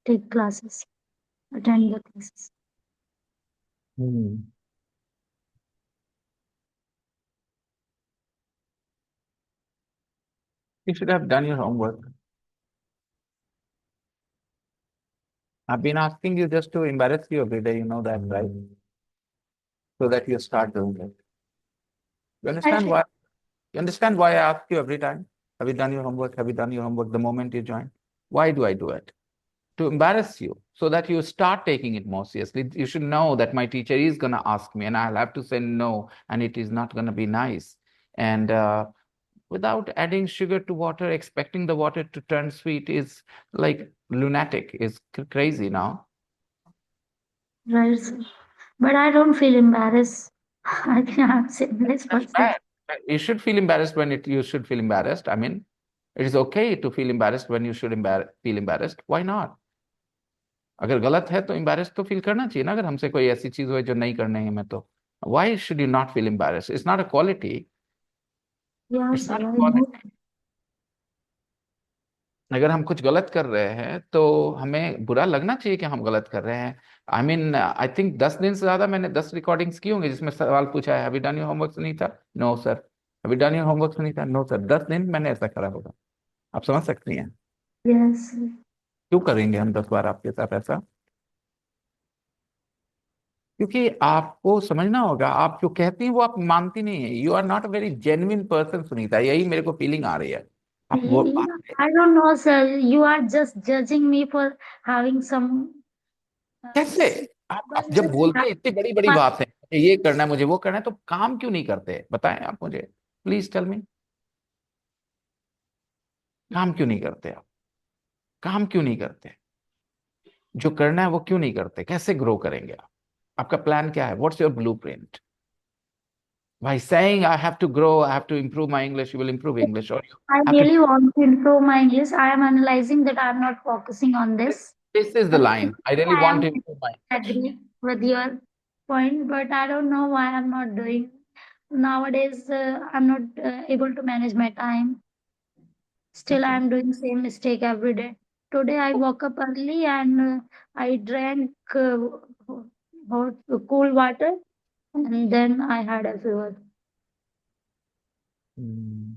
take classes, attend the classes. Hmm. You should have done your homework. I've been asking you just to embarrass you every day, you know that, right? So that you start doing it. You I understand why? You understand why I ask you every time? Have you done your homework? Have you done your homework the moment you join? Why do I do it? To embarrass you so that you start taking it more seriously. You should know that my teacher is going to ask me and I'll have to say no, and it is not going to be nice. And without adding sugar to water, expecting the water to turn sweet is like lunatic, is crazy now. right, sir. But I don't feel embarrassed. I think I'm shameless That's person. bad. You should feel embarrassed when you should feel embarrassed. I mean, it is okay to feel embarrassed when you should feel embarrassed. Why not? अगर गलत है तो embarrassed तो feel करना चाहिए ना, अगर हमसे कोई ऐसी चीज हो जो नहीं करने में तो why should you not feel embarrassed? It's not a quality. Yeah, It's sir, not a I quality. know. अगर हम कुछ गलत कर रहे हैं तो हमें बुरा लगना चाहिए कि हम गलत कर रहे हैं। आई मीन आई थिंक 10 दिन से ज्यादा मैंने 10 रिकॉर्डिंग्स की होंगी जिसमें सवाल पूछा है, have you done your homework Sunita? No sir. Have you done your homework Sunita? No sir. 10 दिन मैंने ऐसा करा होगा। आप समझ सकती हैं Yes, sir. क्यों करेंगे हम 10 बार आपके साथ ऐसा? क्योंकि आपको समझना होगा, आप जो कहती हैं वो आप मानती नहीं है। You are not a very genuine person Sunita, यही मेरे को फीलिंग आ रही है। आप वो Yeah, I don't know, sir. You are just judging me for having some. कैसे? आप But जब just बोलते हैं इतनी बड़ी बड़ी बात है, मुझे ये करना है, मुझे वो करना है, तो काम क्यों नहीं करते? बताएं आप मुझे, प्लीज टेल मी। काम क्यों नहीं करते आप? काम क्यों नहीं करते? जो करना है वो क्यों नहीं करते? कैसे ग्रो करेंगे आप? आपका प्लान क्या है? What's your blueprint? By saying I have to grow, I have to improve my English, you will improve English, or you I have to. really want to improve my English. I am analyzing that I am not focusing on this. This is the And line. I really I want am to improve my English. agree with your point, but I don't know why I'm not doing. Nowadays, I'm not able to manage my time. Still, Okay. I'm doing same mistake every day. Today, I woke up early and I drank hot, cool water, and then I had a fever. हम्म,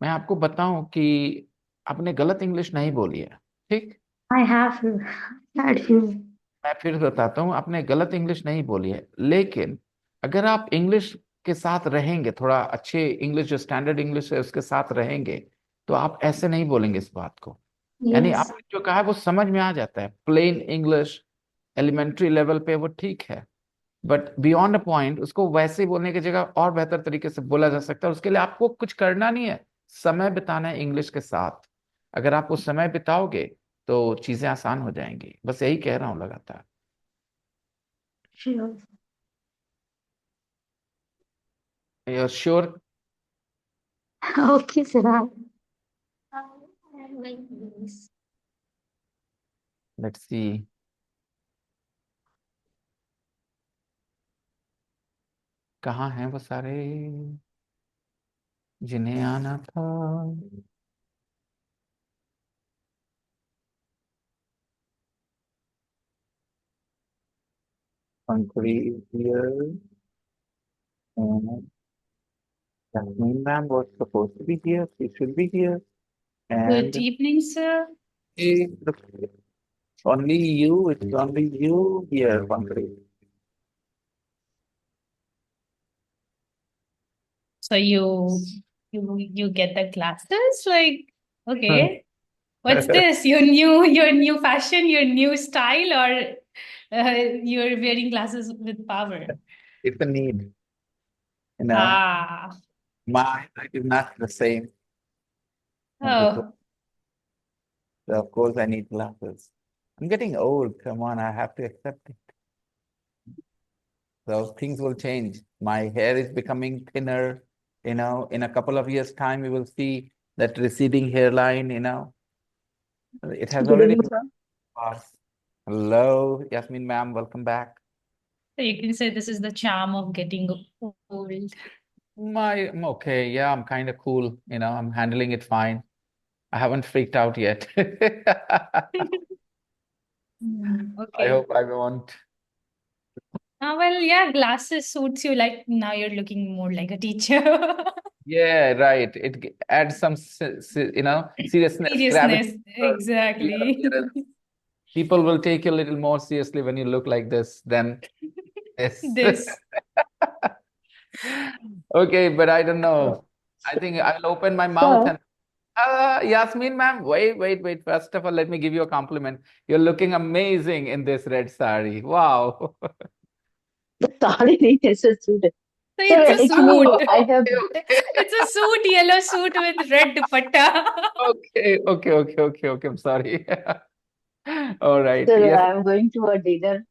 मैं आपको बताऊं कि आपने गलत English नहीं बोली है, ठीक? I have had fever. मैं फिर बताता हूँ, आपने गलत इंग्लिश नहीं बोली है, लेकिन अगर आप इंग्लिश के साथ रहेंगे, थोड़ा अच्छे इंग्लिश जो स्टैंडर्ड इंग्लिश है उसके साथ रहेंगे, तो आप ऐसे नहीं बोलेंगे इस बात को। यानी Yes. आपने जो कहा है वो समझ में आ जाता है, प्लेन इंग्लिश एलिमेंट्री लेवल पे वो ठीक है, बट बियॉन्ड अ पॉइंट उसको वैसे बोलने की जगह और बेहतर तरीके से बोला जा सकता है। उसके लिए आपको कुछ करना नहीं है, समय बिताना है इंग्लिश के साथ। अगर आप वो समय बिताओगे तो चीजें आसान हो जाएंगी, बस यही कह रहा हूँ लगातार। Sure. Sure? Okay, sir. I'm going to do this. Let's see. कहाँ हैं वो सारे जिन्हें आना था? Pankuri is here, and Jasmine ma'am was supposed to be here. She should be here. Good And evening, sir. only you, it's only you here, Pankuri. So you get the classes? Like, okay, what's this? Your new fashion, your new style, or you're wearing glasses with power? It's a need, you know. Ah, My life is not the same as before. oh, So of course, I need glasses. I'm getting old. Come on, I have to accept it. So things will change. My hair is becoming thinner. You know, in a couple of years' time, you will see that receding hairline. You know, it has Good already evening, sir. passed. Hello, Yasmin ma'am. Welcome back. so you can say this is the charm of getting old. I'm okay. Yeah, I'm kind of cool. You know, I'm handling it fine. I haven't freaked out yet. I Okay. hope I won't. Well, yeah, glasses suits you. Like now you're looking more like a teacher. Yeah, right. Adds some, seriousness, gravity. Seriousness, exactly. Yes. People will take you a little more seriously when you look like this than this. This. Okay, but I don't know. I think I'll open my mouth Sir, and Yasmin ma'am, wait. First of all, let me give you a compliment. You're looking amazing in this red sari. Wow. sorry, it's a suit. So Sir, it's a actually, suit. I have, It's a suit, yellow suit with red dupatta. Okay. I'm sorry. All right. sir, Yes, I'm going to a dinner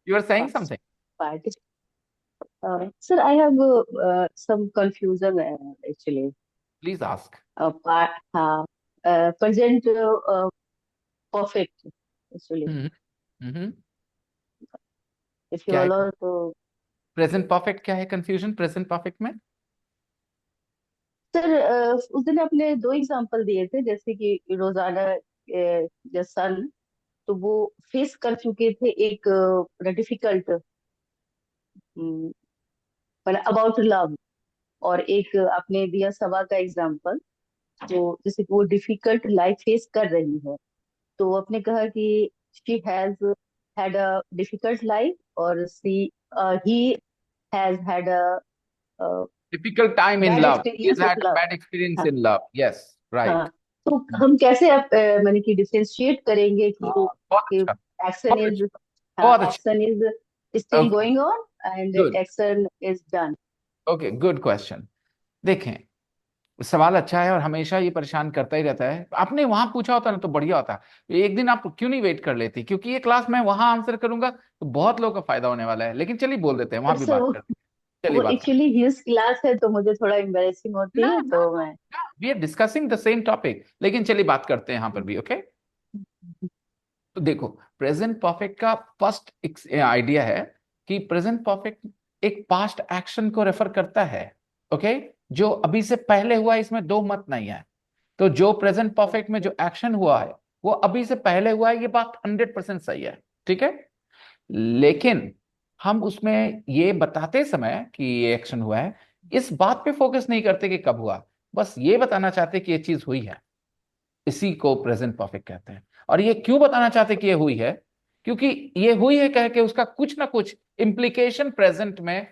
you were saying something. party. Sir, I have some confusion actually. Please ask. Present perfect actually. Mm-hmm. If you क्या है allow तो present perfect? क्या है confusion present perfect में? Sir उस दिन आपने दो एग्जांपल दिए थे, जैसे कि रोजाना या सन, तो वो फेस कर चुके थे एक डिफिकल्ट मतलब अबाउट लव, और एक आपने दिया सभा का एग्जांपल, तो जैसे कि वो डिफिकल्ट लाइफ फेस कर रही है, तो आपने कहा कि she has had a difficult life, और see he has had a difficult time in bad love, experience is with had love. Bad experience हाँ इन लव, यस, हाँ, राइट। तो हम कैसे मैंने कि डिफरेंशिएट करेंगे बहुत कि अच्छा, एक्शन बहुत इज, अच्छा, हाँ, बहुत अच्छा। Action is still okay, going on and good. Action is done. Okay, good question. देखें, सवाल अच्छा है और हमेशा ये परेशान करता ही रहता है। आपने वहां पूछा होता ना तो बढ़िया होता। एक दिन आप क्यों नहीं वेट कर लेती, क्योंकि ये क्लास मैं वहां आंसर करूंगा तो बहुत लोगों का फायदा होने वाला है। लेकिन चलिए बोल देते हैं, वहां बट भी सर बात करते हैं, चलिए वो बात करते एक्चुअली हिल्स क्लास है, तो मुझे थोड़ा एम्बेरसिंग हैं। होती ना है, ना तो मैं ना, we are discussing the same topic, लेकिन चलिए बात करते हैं यहाँ पर भी। ओके, तो देखो, प्रेजेंट परफेक्ट का फर्स्ट आइडिया है कि प्रेजेंट परफेक्ट एक पास्ट एक्शन को रेफर करता है। ओके, जो अभी से पहले हुआ, इसमें दो मत नहीं है। तो जो प्रेजेंट परफेक्ट में जो एक्शन हुआ है वो अभी से पहले हुआ है, ये बात 100% सही है, ठीक है। लेकिन हम उसमें ये बताते समय कि ये एक्शन हुआ है, इस बात पे फोकस नहीं करते कि कब हुआ, बस ये बताना चाहते कि ये चीज हुई है। इसी को प्रेजेंट परफेक्ट कहते हैं। और ये क्यों बताना चाहते कि ये हुई है? क्योंकि ये हुई है कह के उसका कुछ ना कुछ इम्प्लीकेशन प्रेजेंट में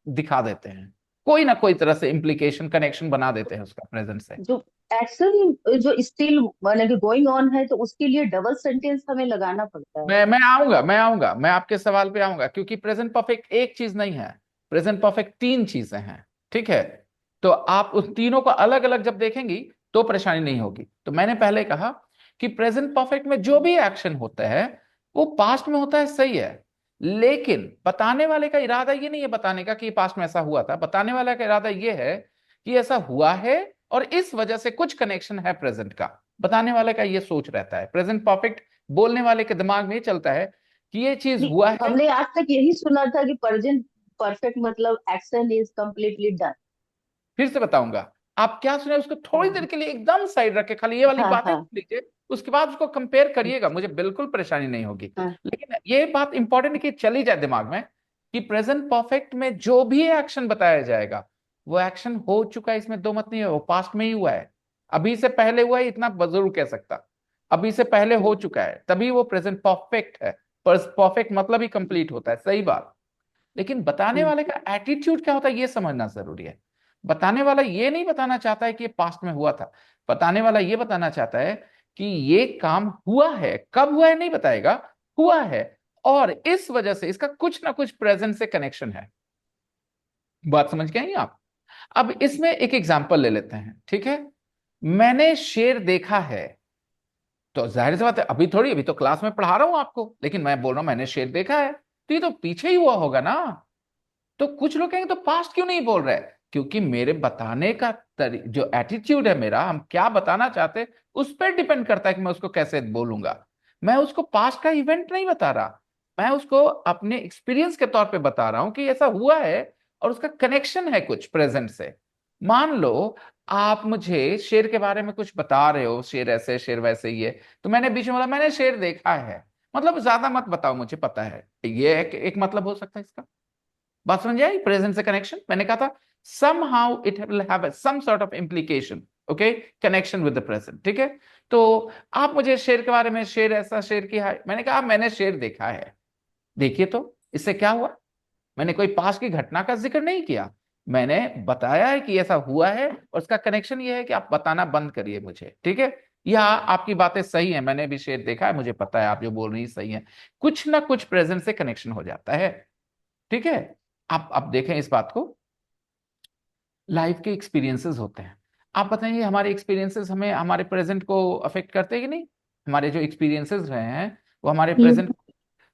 दिखा देते हैं, कोई ना कोई तरह से इम्प्लीकेशन कनेक्शन बना देते हैं उसका प्रेजेंट से। जो एक्शन जो स्टिल माने कि गोइंग ऑन है, तो उसके लिए डबल सेंटेंस हमें लगाना पड़ता है। मैं आपके सवाल पे आऊंगा, क्योंकि प्रेजेंट परफेक्ट एक चीज नहीं है, प्रेजेंट परफेक्ट तीन चीजें हैं, ठीक है। तो आप उस तीनों को अलग अलग जब देखेंगी तो परेशानी नहीं होगी। तो मैंने पहले कहा कि प्रेजेंट परफेक्ट में जो भी एक्शन होता है वो पास्ट में होता है, सही है। लेकिन बताने वाले का इरादा ये नहीं है बताने का कि पास्ट में ऐसा हुआ था। बताने वाले का इरादा ये है कि ऐसा हुआ है और इस वजह से कुछ कनेक्शन है प्रेजेंट का। बताने वाले का ये सोच रहता है। प्रेजेंट परफेक्ट बोलने वाले के दिमाग में ये चलता है कि ये चीज नहीं, हुआ है। हमने आज तक यही सुना था कि प्रेजेंट परफेक्ट मतलब एक्शन इज कंप्लीटली डन। फिर से बताऊंगा, आप क्या सुने उसको थोड़ी देर के लिए एकदम साइड रख के खाली ये वाली हाँ बातें हाँ सुन लीजिए, उसके बाद उसको कंपेयर करिएगा, मुझे बिल्कुल परेशानी नहीं होगी। हाँ। लेकिन ये बात इंपॉर्टेंट है कि चली जाए दिमाग में कि प्रेजेंट परफेक्ट में जो भी एक्शन बताया जाएगा वो एक्शन हो चुका है, इसमें दो मत नहीं है, वो पास्ट में ही हुआ है। अभी से पहले हुआ है इतना जरूर कह सकता, अभी से पहले हो चुका है, तभी वो प्रेजेंट परफेक्ट है। परफेक्ट मतलब ही कंप्लीट होता है, सही बात। लेकिन बताने वाले का एटीट्यूड क्या होता है ये समझना जरूरी है। बताने वाला ये नहीं बताना चाहता है कि ये पास्ट में हुआ था। बताने वाला ये बताना चाहता है कि ये काम हुआ है, कब हुआ है नहीं बताएगा, हुआ है, और इस वजह से इसका कुछ ना कुछ प्रेजेंट से कनेक्शन है। बात समझ गए हैं आप? अब इसमें एक एग्जांपल ले लेते हैं, ठीक है। मैंने शेर देखा है, तो जाहिर सी बात है, अभी तो क्लास में पढ़ा रहा हूं आपको, लेकिन मैं बोल रहा हूं मैंने शेर देखा है, तो ये तो पीछे ही हुआ होगा ना। तो कुछ लोग कहेंगे तो पास्ट क्यों नहीं बोल रहे? क्योंकि मेरे बताने का जो एटीट्यूड है मेरा, हम क्या बताना चाहते हैं उस पर डिपेंड करता है कि मैं उसको कैसे बोलूंगा। मैं उसको पास्ट का इवेंट नहीं बता रहा, मैं उसको अपने एक्सपीरियंस के तौर पे बता रहा हूं कि ऐसा हुआ है और उसका कनेक्शन है कुछ प्रेजेंट से। मान लो आप मुझे शेर के बारे में कुछ बता रहे हो, शेर ऐसे शेर वैसे ही है, तो मैंने बीच में बोला मैंने शेर देखा है, मतलब ज्यादा मत बताओ, मुझे पता है, ये एक मतलब हो सकता है इसका। बात समझ आई? प्रेजेंट से कनेक्शन, मैंने कहा था somehow it will have some sort of implication, okay, connection with the present, ठीक है। तो आप मुझे शेर के बारे में, शेर ऐसा शेर की है, मैंने कहा मैंने शेर देखा है। देखिए तो इससे क्या हुआ? मैंने कोई पास की घटना का जिक्र नहीं किया, मैंने बताया है कि ऐसा हुआ है, और उसका कनेक्शन ये है कि आप बताना बंद करिए मुझे, ठीक है। या आपकी बातें सही है, मैंने भी शेर देखा है, मुझे पता है आप जो बोल रही सही है, कुछ ना कुछ प्रेजेंट से कनेक्शन हो जाता है, ठीक है। आप देखें इस बात को, लाइफ के एक्सपीरियंसेस होते हैं। आप बताइए हमारे एक्सपीरियंसेस हमें हमारे प्रेजेंट को अफेक्ट करते हैं कि नहीं? हमारे जो एक्सपीरियंसेस रहे हैं वो हमारे प्रेजेंट,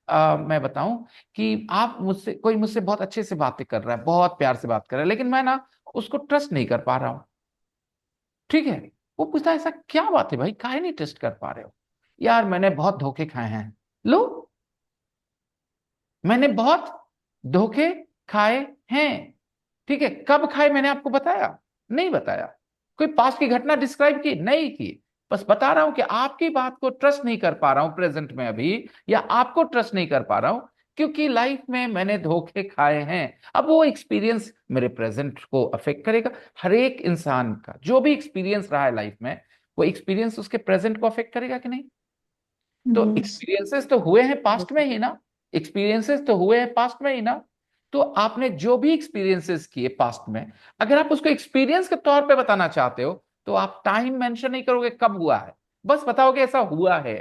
मैं बताऊं कि आप मुझसे, कोई मुझसे बहुत अच्छे से बातें कर रहा है, बहुत प्यार से बात कर रहा है, लेकिन मैं ना उसको ट्रस्ट नहीं कर पा रहा हूं, ठीक है। वो पूछता है ऐसा क्या बात है भाई, काहे नहीं ट्रस्ट कर पा रहे हो? यार मैंने बहुत धोखे खाए हैं। लो, मैंने बहुत धोखे खाए हैं, ठीक है। कब खाए मैंने आपको बताया? नहीं बताया। कोई पास की घटना डिस्क्राइब की? नहीं की। बस बता रहा हूं कि आपकी बात को ट्रस्ट नहीं कर पा रहा हूं प्रेजेंट में अभी, या आपको ट्रस्ट नहीं कर पा रहा हूं क्योंकि लाइफ में मैंने धोखे खाए हैं। अब वो एक्सपीरियंस मेरे प्रेजेंट को अफेक्ट करेगा। हर एक इंसान का जो भी एक्सपीरियंस रहा है लाइफ में, वो एक्सपीरियंस उसके प्रेजेंट को अफेक्ट करेगा कि नहीं? तो Yes. एक्सपीरियंसेस तो हुए हैं पास्ट में ही ना, एक्सपीरियंसेस तो हुए हैं पास्ट में ही ना। तो आपने जो भी एक्सपीरियंसेस किए पास्ट में, अगर आप उसको एक्सपीरियंस के तौर पे बताना चाहते हो, तो आप टाइम मेंशन नहीं करोगे कब हुआ है, बस बताओगे ऐसा हुआ है।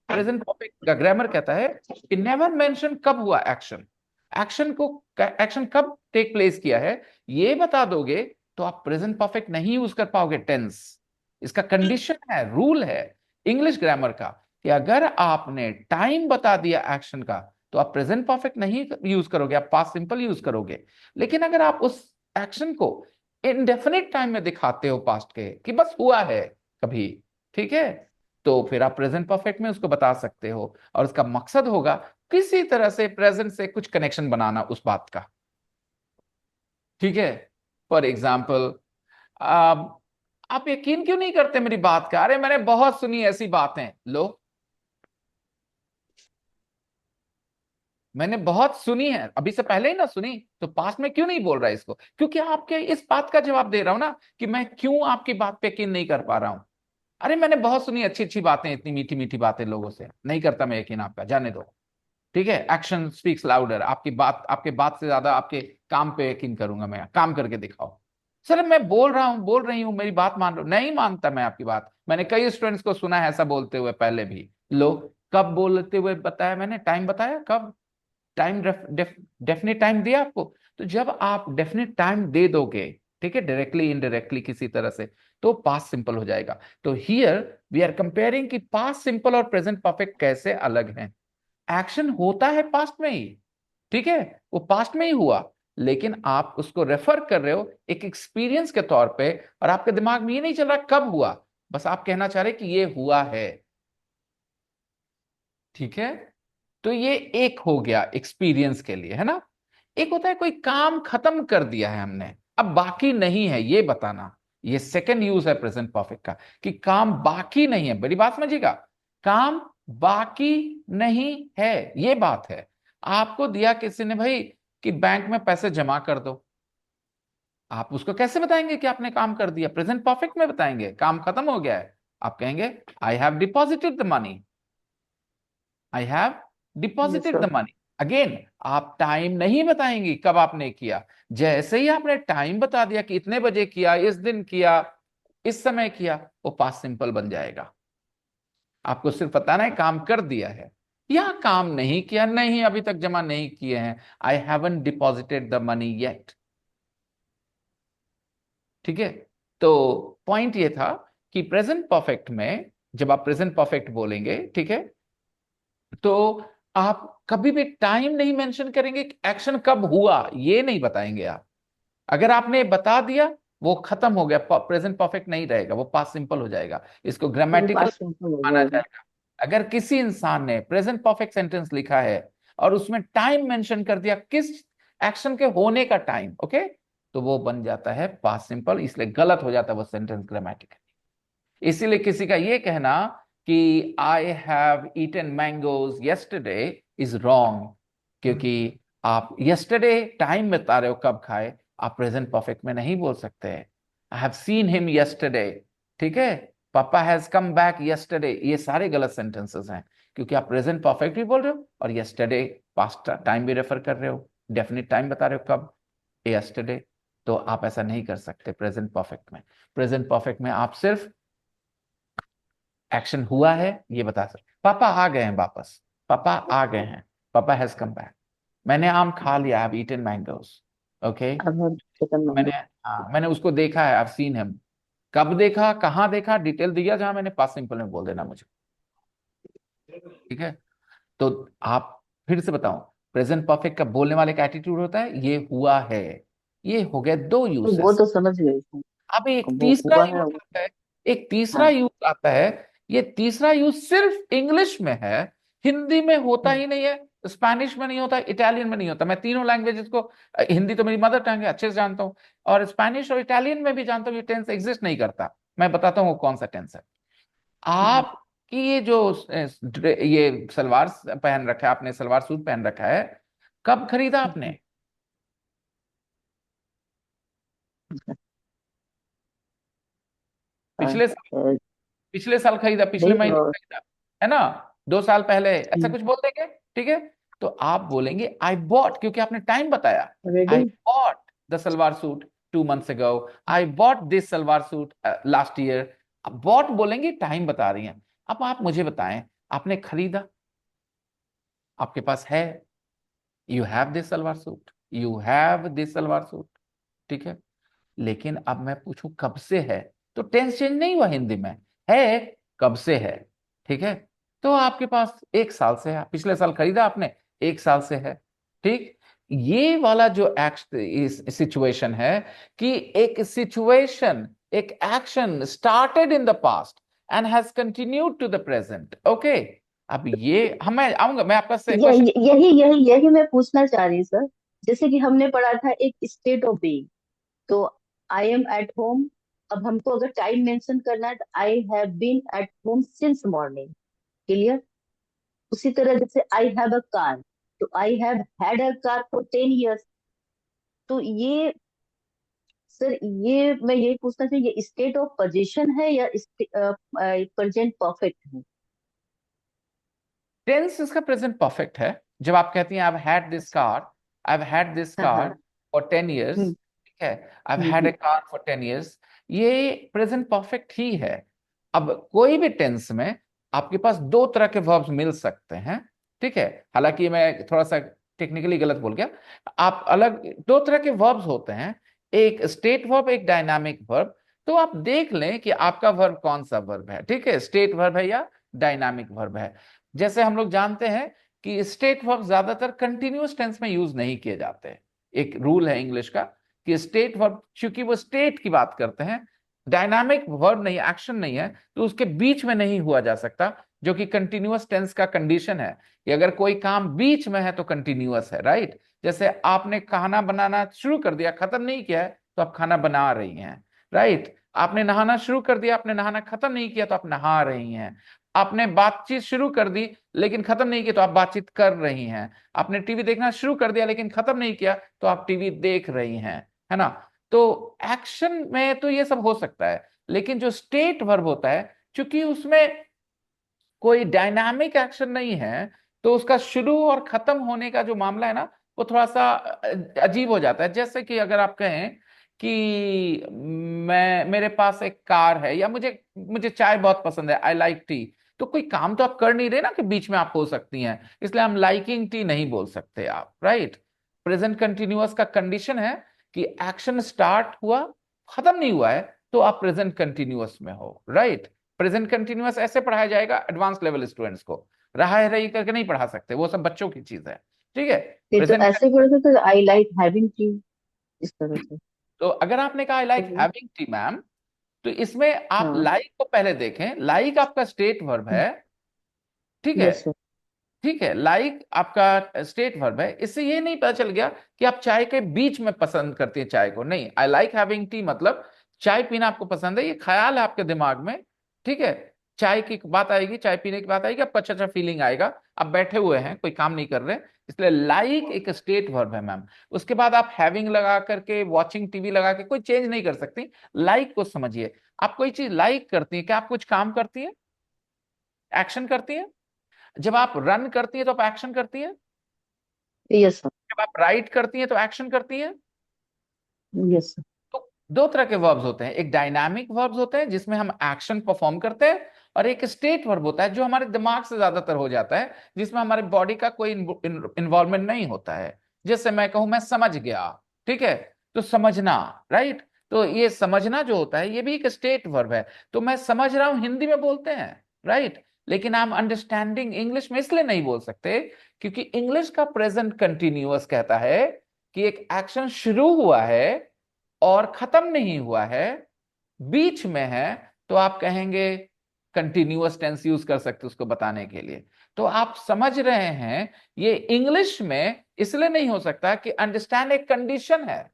प्रेजेंट परफेक्ट का ग्रामर कहता है कि नेवर मेंशन कब हुआ एक्शन, एक्शन कब टेक प्लेस किया है, ये बता दोगे तो आप प्रेजेंट परफेक्ट नहीं यूज कर पाओगे टेंस। इसका कंडीशन है, रूल है इंग्लिश ग्रामर का, कि अगर आपने टाइम बता दिया एक्शन का, तो आप प्रेजेंट परफेक्ट नहीं यूज करोगे, आप पास्ट सिंपल यूज करोगे। लेकिन अगर आप उस एक्शन को इनडेफिनिट टाइम में दिखाते हो पास्ट के, कि बस हुआ है कभी, ठीक है, तो फिर आप प्रेजेंट परफेक्ट में उसको बता सकते हो, और उसका मकसद होगा किसी तरह से प्रेजेंट से कुछ कनेक्शन बनाना उस बात का, ठीक है। फॉर एग्जाम्पल, आप यकीन क्यों नहीं करते मेरी बात का? अरे मैंने बहुत सुनी ऐसी बातें। लो, मैंने बहुत सुनी है, अभी से पहले ही ना सुनी, तो पास्ट में क्यों नहीं बोल रहा इसको? क्योंकि आपके इस बात का जवाब दे रहा हूं ना कि मैं क्यों आपकी बात पे यकीन नहीं कर पा रहा हूं। अरे मैंने बहुत सुनी अच्छी अच्छी बातें, इतनी मीठी मीठी बातें लोगों से, नहीं करता मैं यकीन आपका, जाने दो, ठीक है। एक्शन स्पीक्स लाउडर, आपके बात से ज्यादा आपके काम पे यकीन करूंगा मैं, काम करके दिखाओ। सर मैं बोल रहा हूं, बोल रही हूं, मेरी बात मान रहा हूं, नहीं मानता मैं आपकी बात। मैंने कई स्टूडेंट्स को सुना है ऐसा बोलते हुए पहले भी। लो, कब बोलते हुए बताया मैंने? टाइम बताया कब? टाइम डेफिनेट टाइम दिया आपको? तो जब आप डेफिनेट टाइम दे दोगे, ठीक है, डायरेक्टली इनडायरेक्टली किसी तरह से, तो पास्ट सिंपल हो जाएगा। तो हियर वी आर कंपेयरिंग कि पास्ट सिंपल और प्रेजेंट परफेक्ट कैसे अलग हैं। एक्शन होता है पास्ट में ही, ठीक है, वो पास्ट में ही हुआ, लेकिन आप उसको रेफर कर रहे हो एक एक्सपीरियंस के तौर पे, और आपके दिमाग में ये नहीं चल रहा कब हुआ, बस आप कहना चाह रहे कि ये हुआ है, ठीक है। तो ये एक हो गया एक्सपीरियंस के लिए, है ना। एक होता है कोई काम खत्म कर दिया है हमने, अब बाकी नहीं है, ये बताना। ये सेकंड यूज है प्रेजेंट परफेक्ट का, कि काम बाकी नहीं है। बड़ी बात समझिएगा, काम बाकी नहीं है, ये बात है। आपको दिया किसी ने भाई कि बैंक में पैसे जमा कर दो, आप उसको कैसे बताएंगे कि आपने काम कर दिया? प्रेजेंट परफेक्ट में बताएंगे, काम खत्म हो गया है। आप कहेंगे I have deposited the money, I have yes deposited sir. The money. Again, आप टाइम नहीं बताएंगे कब आपने किया। जैसे ही आपने टाइम बता दिया कि इतने बजे किया, इस दिन किया, इस समय किया, वो पास्ट सिंपल बन जाएगा। आपको सिर्फ बताना है काम कर दिया है, या काम नहीं किया, नहीं अभी तक जमा नहीं किए हैं, I haven't deposited the money yet, ठीक है। तो पॉइंट ये था कि प्रेजेंट परफेक्ट में जब आप प्रेजेंट परफेक्ट बोलेंगे, ठीक है, तो आप कभी भी टाइम नहीं मेंशन करेंगे, एक्शन कब हुआ ये नहीं बताएंगे आप। अगर आपने बता दिया, वो खत्म हो गया, प्रेजेंट परफेक्ट नहीं रहेगा, वो पास्ट सिंपल हो जाएगा, इसको वो ग्रामेटिकल पास सिंपल हो माना जाएगा। जाएगा। अगर किसी इंसान ने प्रेजेंट परफेक्ट सेंटेंस लिखा है और उसमें टाइम मेंशन कर दिया, किस एक्शन के होने का टाइम, ओके, तो वो बन जाता है पास्ट सिंपल, इसलिए गलत हो जाता है वो सेंटेंस ग्रामेटिकली। इसीलिए किसी का ये कहना कि I have eaten mangoes yesterday is wrong, क्योंकि आप यस्टरडे टाइम बता रहे हो कब खाए, आप प्रेजेंट परफेक्ट में नहीं बोल सकते। I have seen him yesterday, ठीक है, पापा हैज कम बैक यस्टरडे, ये सारे गलत सेंटेंसेस हैं, क्योंकि आप प्रेजेंट परफेक्ट भी बोल रहे हो और यस्टरडे पास्ट टाइम भी रेफर कर रहे हो, डेफिनेट टाइम बता रहे हो कब, यस्टरडे। तो आप ऐसा नहीं कर सकते प्रेजेंट परफेक्ट में। प्रेजेंट परफेक्ट में आप सिर्फ एक्शन हुआ है ये बता सकते, पापा आ गए हैं वापस, पापा आ गए हैं, पापा हैज कम बैक, मैंने आम खा लिया, I have eaten mangoes, okay, अब हम सेकंड मैंने, नंबर। हाँ मैंने उसको देखा है, आई हैव सीन हिम, कब देखा कहाँ देखा डिटेल दिया जहां मैंने, पास्ट सिंपल में बोल देना मुझे, ठीक है। तो आप फिर से बताऊं, प्रेजेंट परफेक्ट का बोलने वाले का एटीट्यूड होता है ये हुआ है, ये हो गए दो तो वो यूसेस। तो समझ गई हूँ, अब एक वो तीसरा हुआ यूज है। आता है, एक तीसरा हाँ। यूज आता है, ये तीसरा यूज सिर्फ इंग्लिश में है, हिंदी में होता ही नहीं है, स्पेनिश में नहीं होता, इटालियन में नहीं होता। मैं तीनों लैंग्वेजेस को, हिंदी तो मेरी मदर टंग है अच्छे से जानता हूँ, और स्पेनिश और इटालियन में भी जानता हूँ, ये टेंस एग्जिस्ट नहीं करता। मैं बताता हूँ वो कौन सा टेंस है। आपकी ये जो ये सलवार पहन रखा है आपने, सलवार सूट पहन रखा है, कब खरीदा आपने? पिछले अ, पिछले साल खरीदा, पिछले नहीं महीने खरीदा, है ना, 2 साल पहले, ऐसा कुछ बोल देंगे, ठीक है। तो आप बोलेंगे आई बॉट, क्योंकि आपने टाइम बताया, I already. Bought the salwar suit 2 months ago, I bought this salwar suit last year. अब बॉट बोलेंगे, टाइम बता रही हैं। अब आप मुझे बताएं, आपने खरीदा, आपके पास है, you have this salwar suit, you have this salwar suit, ठीक है। लेकिन अब मैं पूछूं कब से है, तो टेंस चेंज नहीं हुआ हिंदी में, है कब से है, ठीक है। तो आपके पास 1 साल से है, पिछले साल खरीदा आपने, 1 साल से है, ठीक। ये वाला जो सिचुएशन है कि एक सिचुएशन, एक action started in the past and has continued to the present, okay. अब ये हम, मैं आऊंगा, मैं आपका क्वेश्चन, यही यही यही मैं पूछना चाह रही सर। जैसे कि हमने पढ़ा था एक स्टेट ऑफ बीइंग, तो आई एम एट होम। अब हमको अगर टाइम मेंशन करना है तो I have been at home since morning. Clear. उसी तरह जैसे आई हैव अ कार, तो I have had a car for 10 years। तो ये सर, ये मैं यही पूछना चाहिए, ये स्टेट ऑफ पोजीशन है या प्रेजेंट परफेक्ट है? टेंस इसका प्रेजेंट परफेक्ट है। जब आप कहती हैं I had this car, I had this हाँ कार हाँ। फॉर 10 years, हम्म ठीक है, I had a hmm. Car for 10 years, ये प्रेजेंट परफेक्ट ही है। अब कोई भी टेंस में आपके पास दो तरह के वर्ब्स मिल सकते हैं, ठीक है, हालांकि मैं थोड़ा सा टेक्निकली गलत बोल गया, आप अलग, दो तरह के वर्ब्स होते हैं, एक स्टेट वर्ब, एक डायनामिक वर्ब। तो आप देख लें कि आपका वर्ब कौन सा वर्ब है, ठीक है, स्टेट वर्ब है या डायनामिक वर्ब है। जैसे हम लोग जानते हैं कि स्टेट वर्ब ज्यादातर कंटिन्यूअस टेंस में यूज नहीं किए जाते। एक रूल है इंग्लिश का कि स्टेट वर्ब, चूंकि वो स्टेट की बात करते हैं, डायनामिक वर्ब नहीं, एक्शन नहीं है, तो उसके बीच में नहीं हुआ जा सकता, जो कि कंटिन्यूअस टेंस का कंडीशन है कि अगर कोई काम बीच में है तो कंटिन्यूअस है, राइट। जैसे आपने खाना बनाना शुरू कर दिया, खत्म नहीं किया है, तो आप खाना बना रही हैं, राइट। आपने नहाना शुरू कर दिया, आपने नहाना खत्म नहीं किया, तो आप नहा रही हैं। आपने बातचीत शुरू कर दी लेकिन खत्म नहीं की, तो आप बातचीत कर रही हैं। आपने टीवी देखना शुरू कर दिया लेकिन खत्म नहीं किया, तो आप टीवी देख रही हैं, है ना। तो एक्शन में तो ये सब हो सकता है, लेकिन जो स्टेट वर्ब होता है, क्योंकि उसमें कोई डायनामिक एक्शन नहीं है, तो उसका शुरू और खत्म होने का जो मामला है ना, वो थोड़ा सा अजीब हो जाता है। जैसे कि अगर आप कहें कि मैं, मेरे पास एक कार है, या मुझे मुझे चाय बहुत पसंद है, आई लाइक टी, तो कोई काम तो आप कर नहीं रहे ना कि बीच में आप हो सकती हैं, इसलिए हम लाइकिंग टी नहीं बोल सकते आप, राइट। प्रेजेंट कंटिन्यूअस का कंडीशन है कि एक्शन स्टार्ट हुआ, खत्म नहीं हुआ है, तो आप प्रेजेंट कंटिन्यूअस में हो, राइट। प्रेजेंट कंटिन्यूअस ऐसे पढ़ाया जाएगा एडवांस लेवल स्टूडेंट्स को, रहा है रही करके नहीं पढ़ा सकते, वो सब बच्चों की चीज है, ठीक है। ये तो प्रेजेंट, ऐसे पढ़ सकते आई लाइक हैविंग टी, इस तरह से। तो अगर आपने कहा आई लाइक चलिए। हैविंग टी मैम, तो इसमें आप हाँ। लाइक को पहले देखें, लाइक आपका स्टेट वर्ब है, ठीक है। Yes sir. ठीक है, लाइक आपका स्टेट वर्ब है। इससे ये नहीं पता चल गया कि आप चाय के बीच में पसंद करती है चाय को, नहीं। आई लाइक हैविंग टी मतलब चाय पीना आपको पसंद है, ये ख्याल है आपके दिमाग में, ठीक है। चाय की बात आएगी, चाय पीने की बात आएगी, आपको अच्छा अच्छा फीलिंग आएगा। आप बैठे हुए हैं, कोई काम नहीं कर रहे, इसलिए लाइक एक स्टेट वर्ब है मैम। उसके बाद आप हैविंग लगा करके, वॉचिंग टीवी लगा के कोई चेंज नहीं कर सकती। लाइक को समझिए, आप कोई चीज लाइक करती है, क्या आप कुछ काम करती है, एक्शन करती है? जब आप रन करती है तो आप एक्शन करती है, यस सर। जब आप राइट करती है तो एक्शन करती है। Yes sir. तो दो तरह के वर्ब्स होते हैं, एक डायनामिक वर्ब्स होते हैं जिसमें हम एक्शन परफॉर्म करते हैं, और एक स्टेट वर्ब होता है जो हमारे दिमाग से ज्यादातर हो जाता है, जिसमें हमारे बॉडी का कोई इन्वॉल्वमेंट नहीं होता है। जैसे मैं कहूं मैं समझ गया, ठीक है, तो समझना, राइट। तो ये समझना जो होता है ये भी एक स्टेट वर्ब है। तो मैं समझ रहा हूं हिंदी में बोलते हैं, राइट, लेकिन आई एम अंडरस्टैंडिंग इंग्लिश में इसलिए नहीं बोल सकते क्योंकि इंग्लिश का प्रेजेंट कंटिन्यूअस कहता है कि एक एक्शन शुरू हुआ है और खत्म नहीं हुआ है, बीच में है, तो आप कहेंगे कंटिन्यूअस टेंस यूज कर सकते उसको बताने के लिए। तो आप समझ रहे हैं, ये इंग्लिश में इसलिए नहीं हो सकता कि अंडरस्टैंड एक कंडीशन है,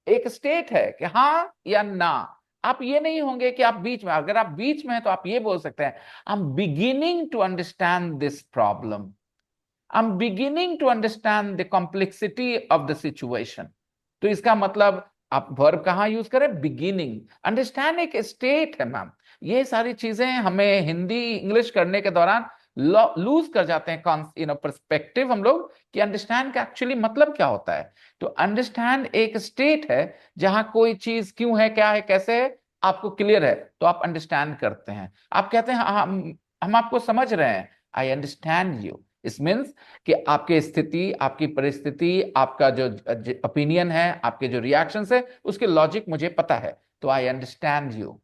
एक स्टेट है कि हाँ या ना। आप ये नहीं होंगे कि आप बीच में, अगर आप बीच में हैं तो आप ये बोल सकते हैं I am beginning to understand this problem, I am beginning to understand the complexity of the situation. तो इसका मतलब आप वर्ब कहां यूज करें, बिगिनिंग। अंडरस्टैंड एक स्टेट है मैम। ये सारी चीजें हमें हिंदी इंग्लिश करने के दौरान लूज कर जाते हैं पर्सपेक्टिव हम लोग, कि अंडरस्टैंड का एक्चुअली मतलब क्या होता है। तो अंडरस्टैंड एक स्टेट है जहां कोई चीज क्यों है, क्या है, कैसे है, आपको क्लियर है तो आप अंडरस्टैंड करते हैं। आप कहते हैं "हाँ, हम आपको समझ रहे हैं, आई अंडरस्टैंड यू"। इस मीन्स कि आपकी स्थिति, आपकी परिस्थिति, आपका जो ओपिनियन है, आपके जो रिएक्शंस है, उसके लॉजिक मुझे पता है, तो आई अंडरस्टैंड यू।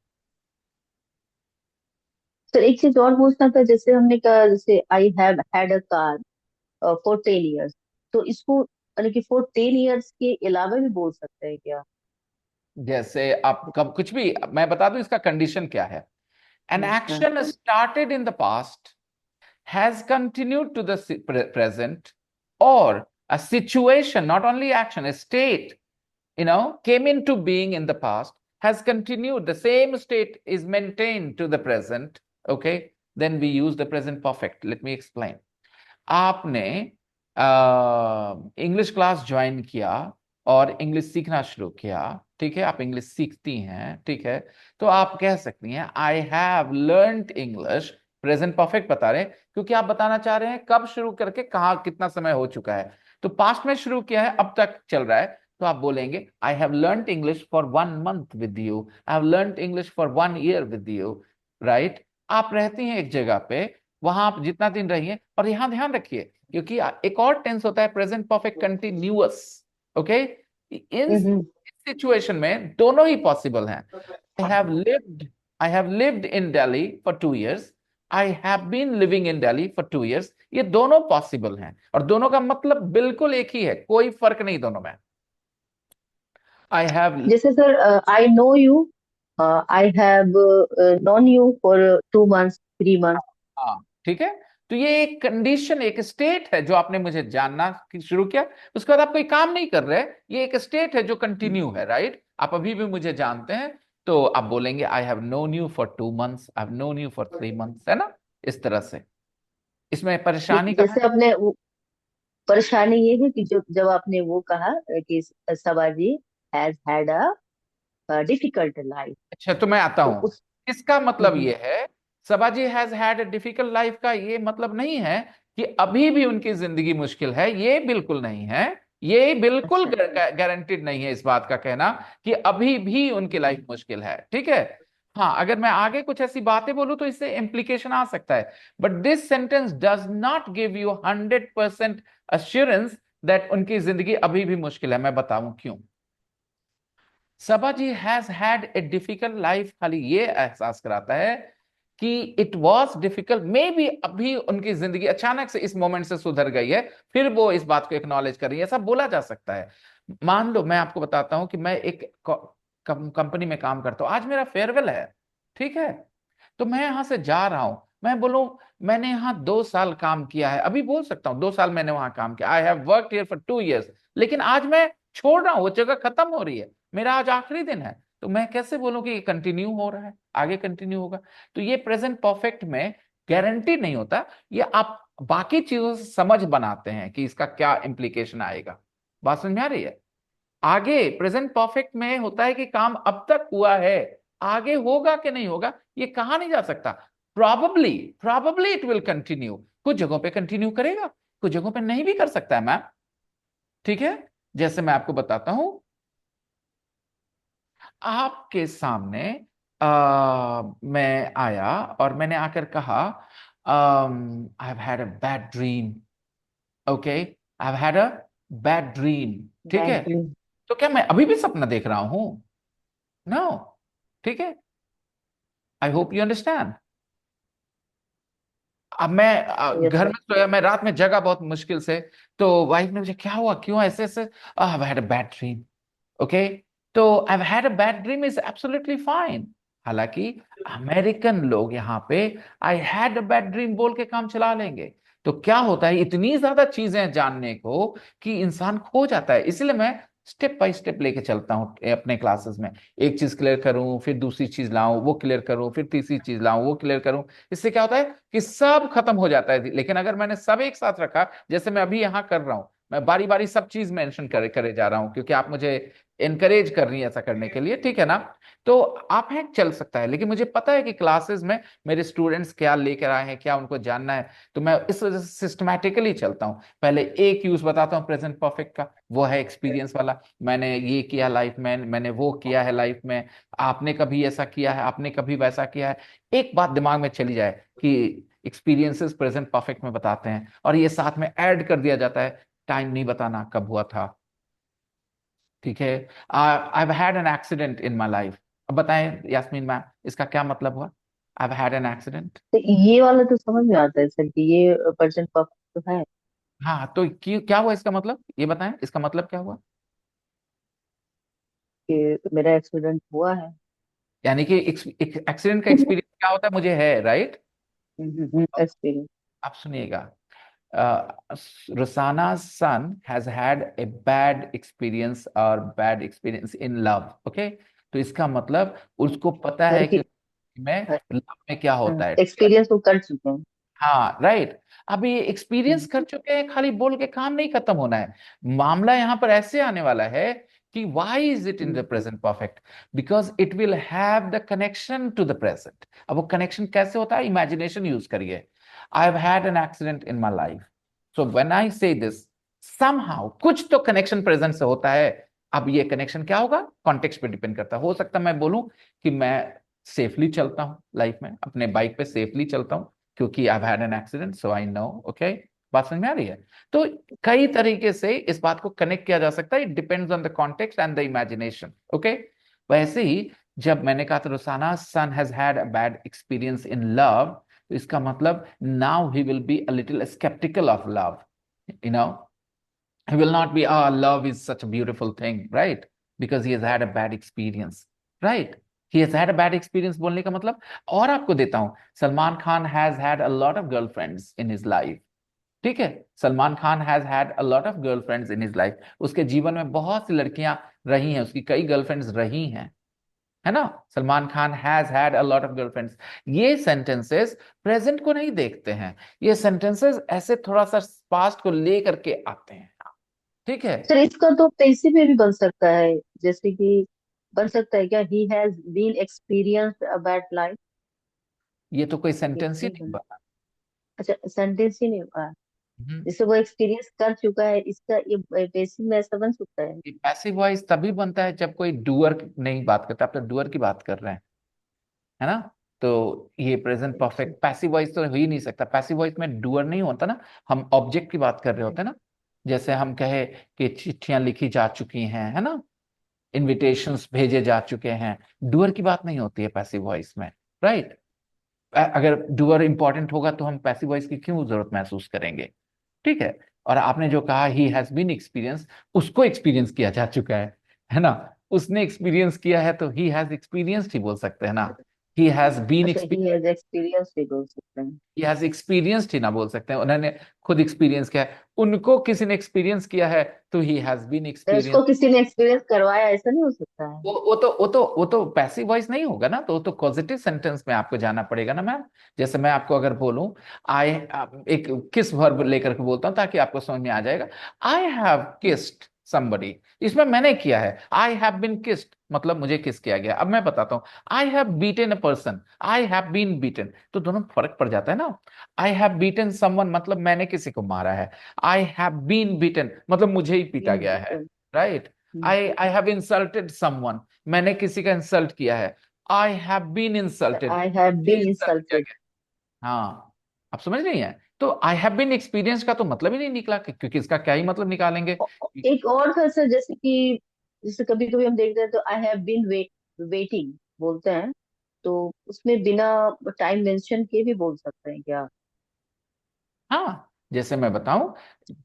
सर एक चीज और पूछना था, जैसे हमने कहा जैसे I have had a car for 10 years, तो इसको यानी कि फॉर 10 years के अलावा भी बोल सकते हैं क्या? जैसे आप कब कुछ भी, मैं बता दूं इसका कंडीशन क्या है। एन अच्छा। Action started in the past has continued to the present, or a situation, not only action, a state, came into being in the past, has continued, the same state is maintained to the present, okay, then we use the present perfect. Let me explain. आपने English class join किया और English सीखना शुरू किया, ठीक है, आप English सीखती हैं, ठीक है, तो आप कह सकती हैं I have learned English. Present perfect बता रहे हैं क्योंकि आप बताना चाह रहे हैं कब शुरू करके कहाँ कितना समय हो चुका है। तो पास्ट में शुरू किया है, अब तक चल रहा है, तो आप बोलेंगे I have learned English for 1 month with you, I have learned English for 1 year with you, right. आप रहती हैं एक जगह पे, वहां आप जितना दिन रहिए, और यहां ध्यान रखिए क्योंकि एक और टेंस होता है प्रेजेंट परफेक्ट कंटिन्यूअस, ओके। इन हम्म। सिचुएशन में दोनों ही पॉसिबल हैं। I have lived, I have lived in Delhi for 2 years, I have been living in Delhi for 2 years, ये दोनों पॉसिबल हैं और दोनों का मतलब बिल्कुल एक ही है, कोई फर्क नहीं दोनों में। आई हैव, जैसे sir I know you, I have non you for 2 months 3 months। हाँ, ठीक है। तो ये एक कंडीशन, एक स्टेट है जो आपने मुझे जानना शुरू किया, उसके बाद आप कोई काम नहीं कर रहे, ये एक स्टेट है जो कंटिन्यू है, राइट। आप अभी भी मुझे जानते हैं, तो आप बोलेंगे I have known you for 2 months, I have known you for 3 months, है ना, इस तरह से। इसमें परेशानी कहाँ जैसे है? आपने परेशानी ये है कि जो जब आपने वो कहा कि Sabaji has had a difficult life, अच्छा, तो मैं आता तो हूं। उस इसका मतलब हम्म। ये है, Sabaji has had a difficult life का ये मतलब नहीं है कि अभी भी उनकी जिंदगी मुश्किल है, ये बिल्कुल नहीं है। ये बिल्कुल अच्छा। गारंटेड नहीं है इस बात का कहना कि अभी भी उनकी लाइफ मुश्किल है, ठीक है। हाँ, अगर मैं आगे कुछ ऐसी बातें बोलूं तो इससे इम्प्लीकेशन आ सकता है, but this sentence does not give you 100% assurance that उनकी जिंदगी अभी भी मुश्किल है। मैं बताऊं क्यों। Sabaji has had a difficult life खाली ये एहसास कराता है कि it was difficult, maybe अभी उनकी जिंदगी अचानक से इस मोमेंट से सुधर गई है, फिर वो इस बात को एक्नॉलेज कर रही है, ऐसा बोला जा सकता है। मान लो मैं आपको बताता हूं कि मैं एक कंपनी में काम करता हूं, आज मेरा फेयरवेल है, ठीक है, तो मैं यहां से जा रहा हूं, मैं बोलूं मैंने यहाँ 2 साल काम किया है, अभी बोल सकता हूँ 2 साल मैंने वहां काम किया, I have worked here for 2 years, लेकिन आज मैं छोड़ रहा हूँ, वो जगह खत्म हो रही है, मेरा आज आखिरी दिन है, तो मैं कैसे बोलूं कि कंटिन्यू हो रहा है, आगे कंटिन्यू होगा? तो ये प्रेजेंट परफेक्ट में गारंटी नहीं होता, ये आप बाकी चीजों से समझ बनाते हैं कि इसका क्या इम्प्लीकेशन आएगा। बात समझ में आ रही है? आगे प्रेजेंट परफेक्ट में होता है कि काम अब तक हुआ है, आगे होगा कि नहीं होगा ये कहा नहीं जा सकता। Probably probably it will continue, कुछ जगहों पे कंटिन्यू करेगा, कुछ जगहों पे नहीं भी कर सकता है मैम। ठीक है, जैसे मैं आपको बताता हूं, आपके सामने मैं आया और मैंने आकर कहा आई have had a bad dream, okay, I have had a bad dream, ठीक है, बैटरी। तो क्या मैं अभी भी सपना देख रहा हूं? नो, ठीक है, आई होप यू अंडरस्टैंड। अब मैं यस घर सर। में सोया, मैं रात में जगा बहुत मुश्किल से, तो वाइफ ने मुझे क्या हुआ, क्यों ऐसे ऐसे, I had a bad dream, okay, तो I had a bad dream is absolutely fine. हालांकि अमेरिकन लोग यहाँ पे I had a bad dream बोल के काम चला लेंगे, तो क्या होता है, इतनी ज्यादा चीजें हैं जानने को कि इंसान खो जाता है। इसलिए मैं स्टेप बाय स्टेप लेके चलता हूँ अपने क्लासेस में, एक चीज क्लियर करूं, फिर दूसरी चीज लाऊं, वो क्लियर करूं, फिर तीसरी चीज लाऊं, वो क्लियर करूं। इससे क्या होता है कि सब खत्म हो जाता है। लेकिन अगर मैंने सब एक साथ रखा, जैसे मैं अभी यहाँ कर रहा हूं, मैं बारी बारी सब चीज मेंशन करे करे जा रहा हूं, क्योंकि आप मुझे एनकरेज कर रही है ऐसा करने के लिए, ठीक है ना? तो आप हैं, चल सकता है, लेकिन मुझे पता है कि क्लासेस में मेरे स्टूडेंट्स क्या लेकर आए हैं, क्या उनको जानना है, तो मैं इस वजह से सिस्टमैटिकली चलता हूँ। पहले एक यूज बताता हूँ प्रेजेंट परफेक्ट का, वो है एक्सपीरियंस वाला, मैंने ये किया लाइफ में, मैंने वो किया है लाइफ में, आपने कभी ऐसा किया है, आपने कभी वैसा किया है। एक बात दिमाग में चली जाए कि एक्सपीरियंसेस प्रेजेंट परफेक्ट में बताते हैं, और ये साथ में ऐड कर दिया जाता है, टाइम नहीं बताना कब हुआ था, ठीक है। I had an accident in my life, अब बताएं यास्मीन मैम इसका क्या मतलब हुआ, आई हैड एन एक्सीडेंट। तो ये वाला तो समझ में आता है सर कि ये पर्सन परफेक्ट तो है हाँ, तो क्या हुआ इसका मतलब, ये बताएं इसका मतलब क्या हुआ? कि मेरा एक्सीडेंट हुआ है। यानी कि एक्सीडेंट का एक्सपीरियंस क्या होता है मुझे है, राइट? एक्सपीरियंस। आप सुनिएगा, Rusana son has had a bad experience और bad experience in love, okay, तो इसका मतलब उसको पता है कि में लव में क्या होता है। एक्सपीरियंस वो कर चुके हैं। हाँ राइट, अब ये एक्सपीरियंस हम्म, कर चुके हैं, खाली बोल के काम नहीं खत्म होना है। मामला यहाँ पर ऐसे आने वाला है कि why is it in the present perfect, because it will have the connection to the present. अब वो कनेक्शन कैसे होता है, इमेजिनेशन यूज करिए। I have had an accident in my life, so when I say this, somehow कुछ तो connection present से होता है। अब ये कनेक्शन क्या होगा, कॉन्टेक्स्ट पे डिपेंड करता है। हो सकता है मैं बोलूं कि मैं सेफली चलता हूं लाइफ में, अपने बाइक पे सेफली चलता हूं, क्योंकि I had an accident so I know, okay. बात समझ में आ रही है? तो कई तरीके से इस बात को कनेक्ट किया जा सकता है, it depends on the context and the imagination, okay. वैसे ही जब मैंने कहा था Rusana son has had a bad experience in love, तो इसका मतलब now he will be a little sceptical of love, you know, he will not be, ah, love is such a beautiful thing, right? Because he has had a bad experience, right? He has had a bad experience बोलने का मतलब, और आपको देता हूं, Salman Khan has had a lot of girlfriends in his life, ठीक है, Salman Khan has had a lot of girlfriends in his life, उसके जीवन में बहुत सी लड़कियां रही हैं, उसकी कई गर्लफ्रेंड्स रही हैं, है ना? Salman Khan has had a lot of girlfriends, ये सेंटेंसेस प्रेजेंट को नहीं देखते हैं, ये सेंटेंसेस ऐसे थोड़ा सा पास्ट को लेकर के आते हैं, ठीक है। सर इसका तो पैसे में भी बन सकता है, जैसे कि बन सकता है क्या, he has been experience a bad life. ये तो कोई ये सेंटेंस ही नहीं नहीं बना। बना। अच्छा, सेंटेंस ही नहीं हुआ। हम्म। जैसे वो एक्सपीरियंस कर चुका है, इसका ये बेसिक में ऐसा बन सकता है। ये पैसिव वॉइस तभी बनता है जब कोई डूअर नहीं बात करता, आप तो डूअर की बात कर रहे हैं, है ना? तो ये प्रेजेंट अच्छा। परफेक्ट पैसिव वॉइस तो हो ही नहीं सकता, पैसिव वॉइस में डूअर नहीं होता ना, हम ऑब्जेक्ट की बात कर रहे होते हैं ना। जैसे हम कहे कि चिट्ठियां लिखी जा चुकी हैं, है ना, इनविटेशंस भेजे जा चुके हैं, डूअर की बात नहीं होती है पैसिव वॉइस में, राइट? अगर डूअर इंपॉर्टेंट होगा तो हम पैसिव वॉइस की क्यों जरूरत महसूस करेंगे, ठीक है। और आपने जो कहा ही हैज बीन एक्सपीरियंस, उसको एक्सपीरियंस किया जा चुका है ना, उसने एक्सपीरियंस किया है, तो ही हैज एक्सपीरियंस ही बोल सकते हैं ना। ही हैज बीन अच्छा, ही हैज एक्सपीरियंस भी बोल सकते हैं। ही हैज एक्सपीरियंस्ड ही ना बोल सकते हैं, उन्होंने खुद एक्सपीरियंस किया है, उनको किसी ने एक्सपीरियंस किया है, तो ही हैज बीन तो एक्सपीरियंस। उसको किसी ने एक्सपीरियंस करवाया, ऐसा नहीं हो सकता है? वो तो पैसिव वॉइस नहीं होगा ना, तो वो तो पॉजिटिव सेंटेंस में आपको जाना पड़ेगा ना मैम। जैसे मैं आपको अगर बोलूं आई, एक किस वर्ब लेकर के बोलता हूं ताकि आपको समझ में आ जाएगा, आई हैव किस्ड समबडी, इसमें मैंने किया है, आई हैव बीन किस्ड मतलब मुझे किस किया गया। अब मैं बताता हूँ, I have beaten a person, I have been beaten, तो दोनों में फर्क पड़ जाता है ना। आई हैव बीटेन समवन मतलब मैंने किसी को मारा है, आई हैव बीन बीटेन मतलब मुझे ही पीटा गया है, right. I have insulted someone, मैंने किसी का इंसल्ट किया है, I have been insulted I have मुझे बीन इंसल्ट किया इंसल्टेड। गया। हाँ, आप समझ रही हैं, तो आई हैव बीन एक्सपीरियंस का तो मतलब ही नहीं निकला, क्योंकि इसका क्या ही मतलब निकालेंगे। एक और था सर, जैसे कि जैसे कभी कभी हम देखते हैं तो आई हैव बीन वेटिंग बोलते हैं, तो उसमें बिना टाइम मेंशन किए भी बोल सकते हैं क्या? हाँ, जैसे मैं बताऊं,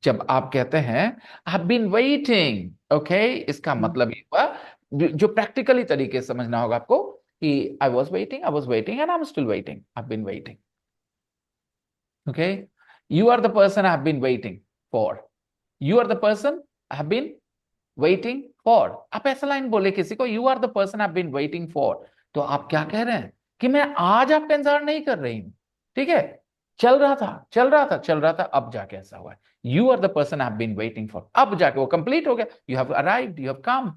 जब आप कहते हैं I have been waiting, okay, इसका हम्म, मतलब ये हुआ, जो प्रैक्टिकली तरीके से समझना होगा आपको, कि I was waiting and I am still waiting, I have been waiting, okay, you are the person I have been waiting for, you are the person I have been waiting for। आप ऐसा line बोले किसी को, you are the person I've been waiting for, तो आप क्या कह रहे हैं कि मैं आज आपका इंतजार नहीं कर रही हूं, ठीक है, चल रहा था चल रहा था चल रहा था, अब जाके ऐसा हुआ है, you are the person I've been waiting for, अब जाके वो कंप्लीट हो गया, you have arrived, you have come,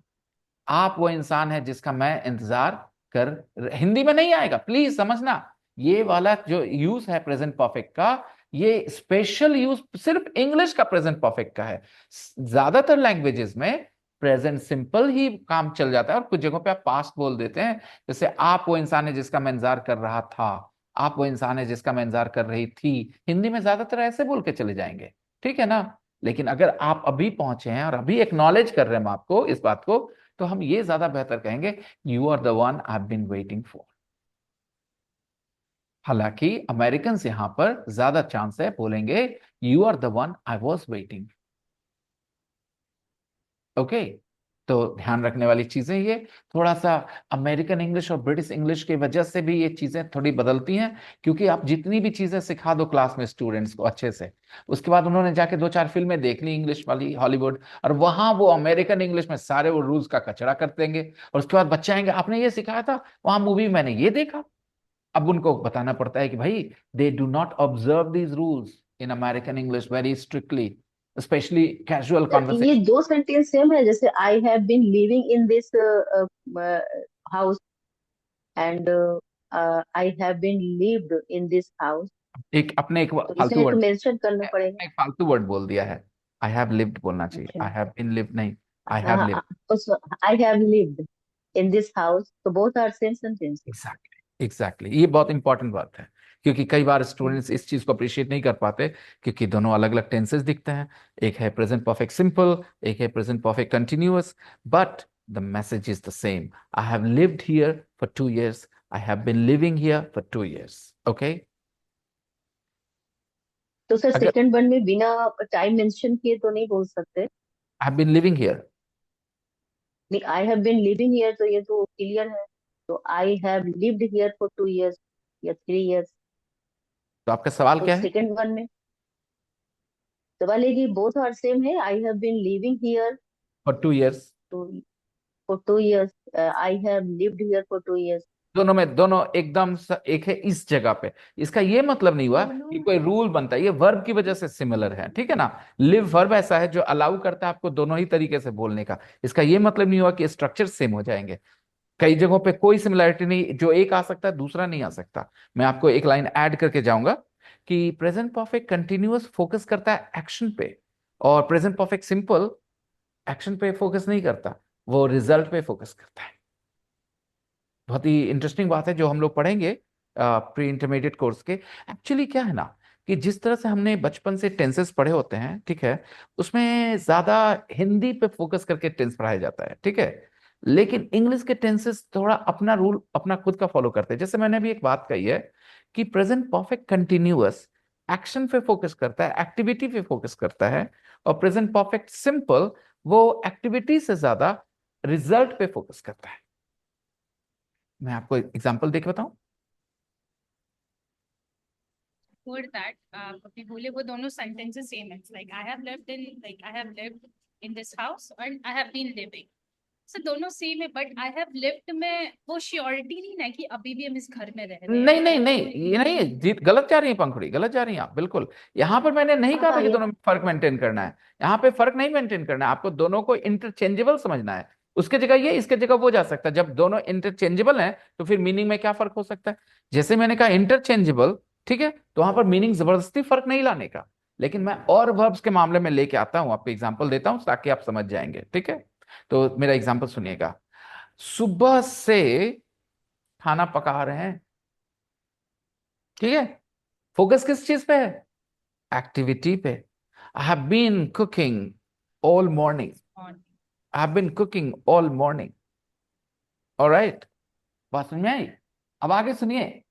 आप वो इंसान है जिसका मैं इंतजार कर, हिंदी में नहीं आएगा प्लीज समझना, ये वाला जो यूज है प्रेजेंट परफेक्ट का, ये स्पेशल यूज सिर्फ इंग्लिश का प्रेजेंट परफेक्ट का है। ज्यादातर लैंग्वेजेस में प्रेजेंट सिंपल ही काम चल जाता है, और कुछ जगहों पे आप पास्ट बोल देते हैं, जैसे आप वो इंसान है जिसका मैं इंतजार कर रहा था, आप वो इंसान है जिसका मैं इंतजार कर रही थी, हिंदी में ज्यादातर ऐसे बोल के चले जाएंगे, ठीक है ना। लेकिन अगर आप अभी पहुंचे हैं और अभी एक्नॉलेज कर रहे हैं हम आपको इस बात को, तो हम ये ज्यादा बेहतर कहेंगे, you are the one I have been waiting for. हालांकि अमेरिकन यहां पर ज्यादा चांस है बोलेंगे, you are the one I was waiting, okay. तो ध्यान रखने वाली चीजें ये, थोड़ा सा अमेरिकन इंग्लिश और ब्रिटिश इंग्लिश की वजह से भी ये चीजें थोड़ी बदलती हैं, क्योंकि आप जितनी भी चीजें सिखा दो क्लास में स्टूडेंट्स को अच्छे से, उसके बाद उन्होंने जाके दो चार फिल्में देख ली इंग्लिश वाली हॉलीवुड, और वहां वो अमेरिकन इंग्लिश में सारे वो रूल्स का कचरा कर देंगे, और उसके बाद बच्चे आएंगे आपने ये सिखाया था वहां मूवी मैंने ये देखा। अब उनको बताना पड़ता है कि भाई, they do not observe these rules in American English very strictly, specially casual sir ये कॉन्वर्सेशन। दो सेंटेंस सेम है, जैसे I have been living in this house and I have been lived in this house, एक अपने एक तो फालतू इसमें तो वर्ड, मेंशन करना पड़ेगा। एक फालतू वर्ड बोल दिया है, आई हैव लिव्ड बोलना चाहिए, अच्छा। आई हैव बीन लिव्ड नहीं, आई हैव लिव्ड। हाँ, I have lived in this house, तो both are same sentences. Exactly exactly, ये बहुत इंपॉर्टेंट बात है, क्योंकि कई बार स्टूडेंट्स इस चीज को अप्रिशिएट नहीं कर पाते, क्योंकि दोनों अलग अलग टेंसेस दिखते हैं, एक है प्रेजेंट परफेक्ट सिंपल, एक है present perfect continuous, but the message is the same, I have lived here for 2 years, I have been living here for 2 years, okay. तो सर अगर सेकंड वन में बिना टाइम मेंशन किए तो नहीं बोल सकते? I have been living here, नहीं, I have been living here तो ये तो क्लियर है, तो I have lived here for 2 years या 3 years। तो आपका सवाल तो क्या है। सेकंड वन में सवाल है कि बोथ आर सेम है, I have been living here for 2 years, तो for 2 years, I have lived here for 2 years। दोनों में दोनों एकदम एक है इस जगह पे, इसका ये मतलब नहीं हुआ कि कोई रूल बनता है, ये वर्ब की वजह से सिमिलर है, ठीक है ना। लिव वर्ब ऐसा है जो अलाउ करता है आपको दोनों ही तरीके से बोलने का, इसका ये मतलब नहीं हुआ कि स्ट्रक्चर सेम हो जाएंगे, कई जगहों पे कोई सिमिलरिटी नहीं, जो एक आ सकता है दूसरा नहीं आ सकता। मैं आपको एक लाइन ऐड करके जाऊंगा कि प्रेजेंट परफेक्ट कंटिन्यूअस फोकस करता है एक्शन पे, और प्रेजेंट परफेक्ट सिंपल एक्शन पे फोकस नहीं करता, वो रिजल्ट पे फोकस करता है। बहुत ही इंटरेस्टिंग बात है जो हम लोग पढ़ेंगे प्री इंटरमीडिएट कोर्स के। एक्चुअली क्या है ना, कि जिस तरह से हमने बचपन से टेंसेस पढ़े होते हैं, ठीक है, उसमें ज्यादा हिंदी पे फोकस करके टेंस पढ़ाया जाता है, ठीक है, लेकिन इंग्लिश के टेंसेस थोड़ा अपना रूल अपना खुद का फॉलो करते हैं। जैसे मैंने अभी एक बात कही है कि प्रेजेंट परफेक्ट कंटिन्यूअस एक्शन पे फोकस करता है, एक्टिविटी पे फोकस करता है, और प्रेजेंट परफेक्ट सिंपल वो एक्टिविटी से ज्यादा रिजल्ट पे फोकस करता है। मैं आपको एग्जांपल देके बताऊं? For that, आप अभी बोले वो दोनों sentences same है. Like I have lived in this house and I have been living. So दोनों सेम है, बट आई हैव लिव्ड में वो श्योरिटी नहीं ना कि अभी भी हम इस घर में रह रहे हैं. नहीं नहीं नहीं, ये नहीं है, जीत गलत जा रही है पंखुड़ी, गलत जा रही हैं आप बिल्कुल। यहाँ पर मैंने नहीं कहा था हाँ कि ये दोनों में फर्क मेंटेन करना है। यहाँ पे फर्क नहीं मेंटेन करना है, आपको दोनों को इंटरचेंजेबल समझना है। उसके जगह ये, इसके जगह वो जा सकता है। जब दोनों इंटरचेंजेबल हैं तो फिर मीनिंग में क्या फर्क हो सकता है? जैसे मैंने कहा इंटरचेंजेबल, ठीक है, तो वहां पर मीनिंग जबरदस्ती फर्क नहीं लाने का। लेकिन मैं और वर्ब्स के मामले में लेके आता हूं, आपको एग्जाम्पल देता हूं ताकि आप समझ जाएंगे, ठीक है? तो मेरा एग्जाम्पल सुनिएगा। सुबह से खाना पका रहे हैं, ठीक है, फोकस किस चीज पे है? एक्टिविटी पे। I have been cooking all morning, I have been cooking all morning. Alright, बात समझ में आई? अब आगे सुनिए।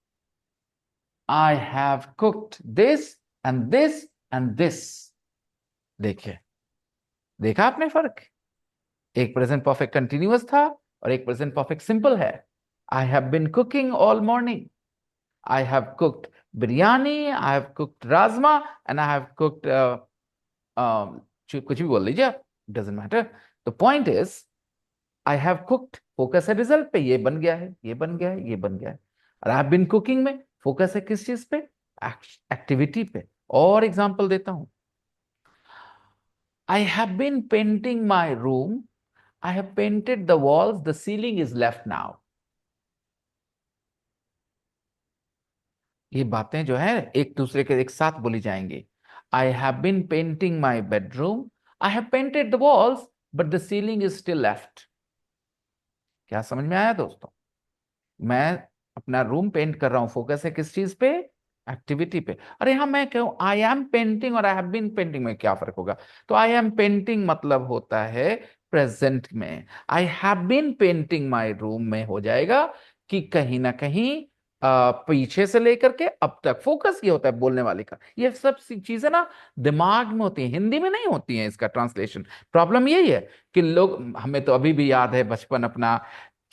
I have cooked this and this and this. देखिए, देखा आपने फर्क? एक प्रेजेंट परफेक्ट कंटिन्यूअस था और एक प्रेजेंट परफेक्ट सिंपल है। I have been cooking all morning, I have cooked biryani, I have cooked rajma, and I have cooked कुछ भी बोल लीजिए आप, doesn't matter. The point is, I have cooked, focus है रिजल्ट पे, ये बन गया है, ये बन गया है, ये बन गया है। और I have been cooking में फोकस है किस चीज पे? एक्टिविटी पे। और एग्जांपल देता हूं। I have been painting my room, I have painted the walls, the ceiling is left now. ये बातें जो है एक दूसरे के एक साथ बोली जाएंगी। I have been painting my bedroom, I have painted the walls, but the ceiling is still left. क्या समझ में आया दोस्तों? मैं अपना रूम पेंट कर रहा हूं, फोकस है किस चीज पे? एक्टिविटी पे। अरे हाँ, मैं कहूं आई एम पेंटिंग और आई हैव बीन पेंटिंग में क्या फर्क होगा? तो आई एम पेंटिंग मतलब होता है प्रेजेंट में, I have been painting my room में हो जाएगा कि कहीं ना कहीं पीछे से लेकर के अब तक फोकस ये होता है बोलने वाले का। ये सब चीजें ना दिमाग में होती हैं, हिंदी में नहीं होती हैं। इसका ट्रांसलेशन प्रॉब्लम यही है कि लोग, हमें तो अभी भी याद है बचपन अपना,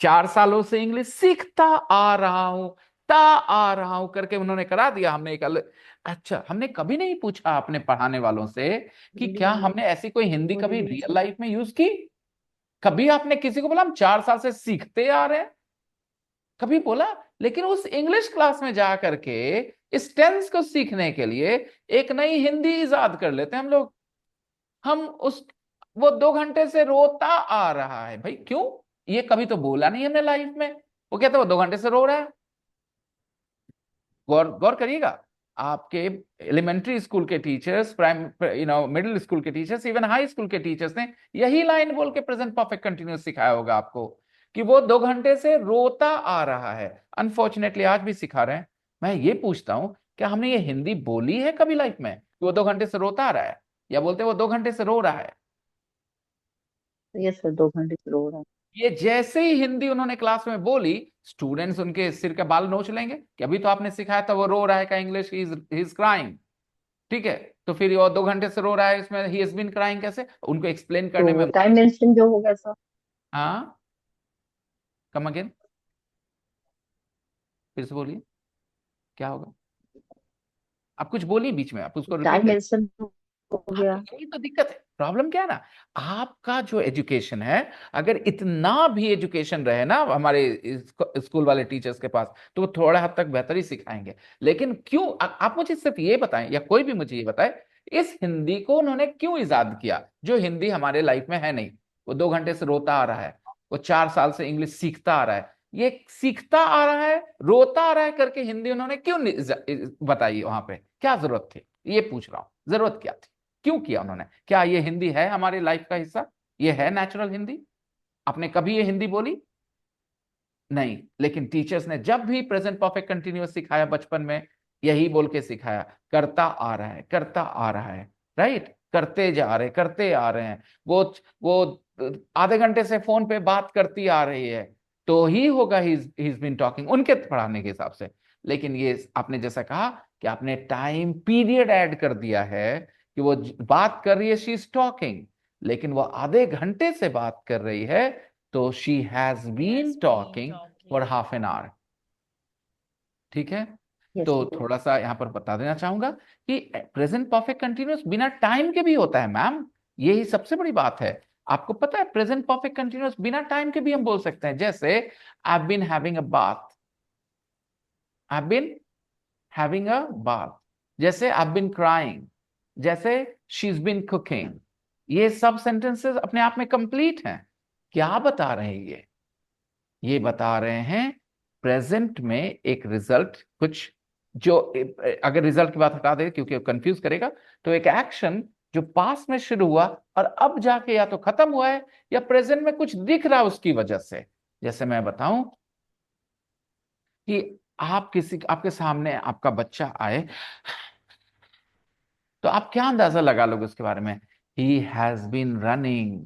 4 सालों से इंग्लिश सीखता आ रहा हूं, ता आ रहा हूं करके उन्होंने करा दिया। हमने एक अलग, अच्छा, हमने कभी नहीं पूछा अपने पढ़ाने वालों से कि क्या हमने ऐसी कोई हिंदी कभी रियल लाइफ में यूज की? कभी आपने किसी को बोला हम 4 साल से सीखते आ रहे हैं? कभी बोला? लेकिन उस इंग्लिश क्लास में जा करके इस टेंस को सीखने के लिए एक नई हिंदी इजाद कर लेते हैं हम लोग। हम उस, वो 2 घंटे से रोता आ रहा है, भाई क्यों? ये कभी तो बोला नहीं हमने लाइफ में। वो कहता है वो 2 घंटे से रो रहा है। गौर गौर करिएगा, आपके एलिमेंट्री स्कूल के टीचर्स, मिडिल स्कूल के टीचर्स, इवन हाई स्कूल के टीचर्स ने यही लाइन बोल के प्रेजेंट परफेक्ट कंटिन्यूअस सिखाया होगा आपको कि वो 2 घंटे से रोता आ रहा है। अनफॉर्चुनेटली आज भी सिखा रहे हैं। मैं ये पूछता हूं, क्या हमने ये हिंदी बोली है कभी लाइफ में कि वो 2 घंटे से रोता आ रहा है? या बोलते हैं वो 2 घंटे से रो रहा है? यस सर, 2 घंटे से रो रहा है। ये जैसे ही हिंदी उन्होंने क्लास में बोली, स्टूडेंट्स उनके सिर के बाल नोच लेंगे कि अभी तो आपने सिखाया था वो रो रहा है का इंग्लिश, ही इज क्राइंग। ठीक है, तो फिर वो 2 घंटे से रो रहा है, इसमें ही हैज बीन क्राइंग कैसे? उनको एक्सप्लेन करने तो में। टाइम मेंशन जो होगा सर, हाँ, कम अगेन, फिर से बोलिए, क्या होगा? आप कुछ बोलिए बीच में, आप उसको रिपीट टाइम करिए। मेंशन हो हाँ, गया। यही तो दिक्कत है। प्रॉब्लम क्या है ना, आपका जो एजुकेशन है, अगर इतना भी एजुकेशन रहे ना हमारे स्कूल वाले टीचर्स के पास, तो वो थोड़ा हद तक बेहतर ही सिखाएंगे। लेकिन क्यों, आप मुझे सिर्फ ये बताएं, या कोई भी मुझे ये बताए, इस हिंदी को उन्होंने क्यों इजाद किया जो हिंदी हमारे लाइफ में है नहीं? वो 2 घंटे से रोता आ रहा है, वो 4 साल से इंग्लिश सीखता आ रहा है, ये सीखता आ रहा है, रोता आ रहा है करके हिंदी उन्होंने क्यों बताई? वहां पे क्या जरूरत थी? ये पूछ रहा हूं, जरूरत क्या थी? क्यों किया उन्होंने? क्या ये हिंदी है हमारी लाइफ का हिस्सा? ये है नेचुरल हिंदी? आपने कभी ये हिंदी बोली? नहीं। लेकिन टीचर्स ने जब भी प्रेजेंट परफेक्ट कंटिन्यूअस सिखाया बचपन में, यही बोल के सिखाया, करता आ रहा है, करता आ रहा है, राइट, करते जा रहे, करते आ रहे हैं। वो आधे घंटे से फोन पे बात करती आ रही है, तो ही होगा ही इज बीन टॉकिंग, उनके पढ़ाने के हिसाब से। लेकिन ये आपने जैसा कहा कि आपने टाइम पीरियड ऐड कर दिया है कि वो बात कर रही है, शी इज टॉकिंग, लेकिन वो आधे घंटे से बात कर रही है, तो she has been talking. For half an hour. ठीक है, Yes. तो थोड़ा सा यहाँ पर बता देना चाहूंगा कि प्रेजेंट परफेक्ट कंटिन्यूअस बिना टाइम के भी होता है मैम, यही सबसे बड़ी बात है। आपको पता है प्रेजेंट परफेक्ट कंटिन्यूअस बिना टाइम के भी हम बोल सकते हैं, जैसे I been having a bath, I been having a bath, जैसे आई बीन क्राइंग, जैसे शी इज बीन कुकिंग। ये सब सेंटेंसेस अपने आप में कंप्लीट हैं। क्या बता रहे हैं ये बता रहे हैं प्रेजेंट में एक रिजल्ट, कुछ जो, अगर रिजल्ट की बात हटा दे क्योंकि कंफ्यूज करेगा, तो एक एक्शन जो पास में शुरू हुआ और अब जाके या तो खत्म हुआ है या प्रेजेंट में कुछ दिख रहा है उसकी वजह से। जैसे मैं बताऊं कि आप किसी, आपके सामने आपका बच्चा आए, तो आप क्या अंदाजा लगा लोगे उसके बारे में? He has been running.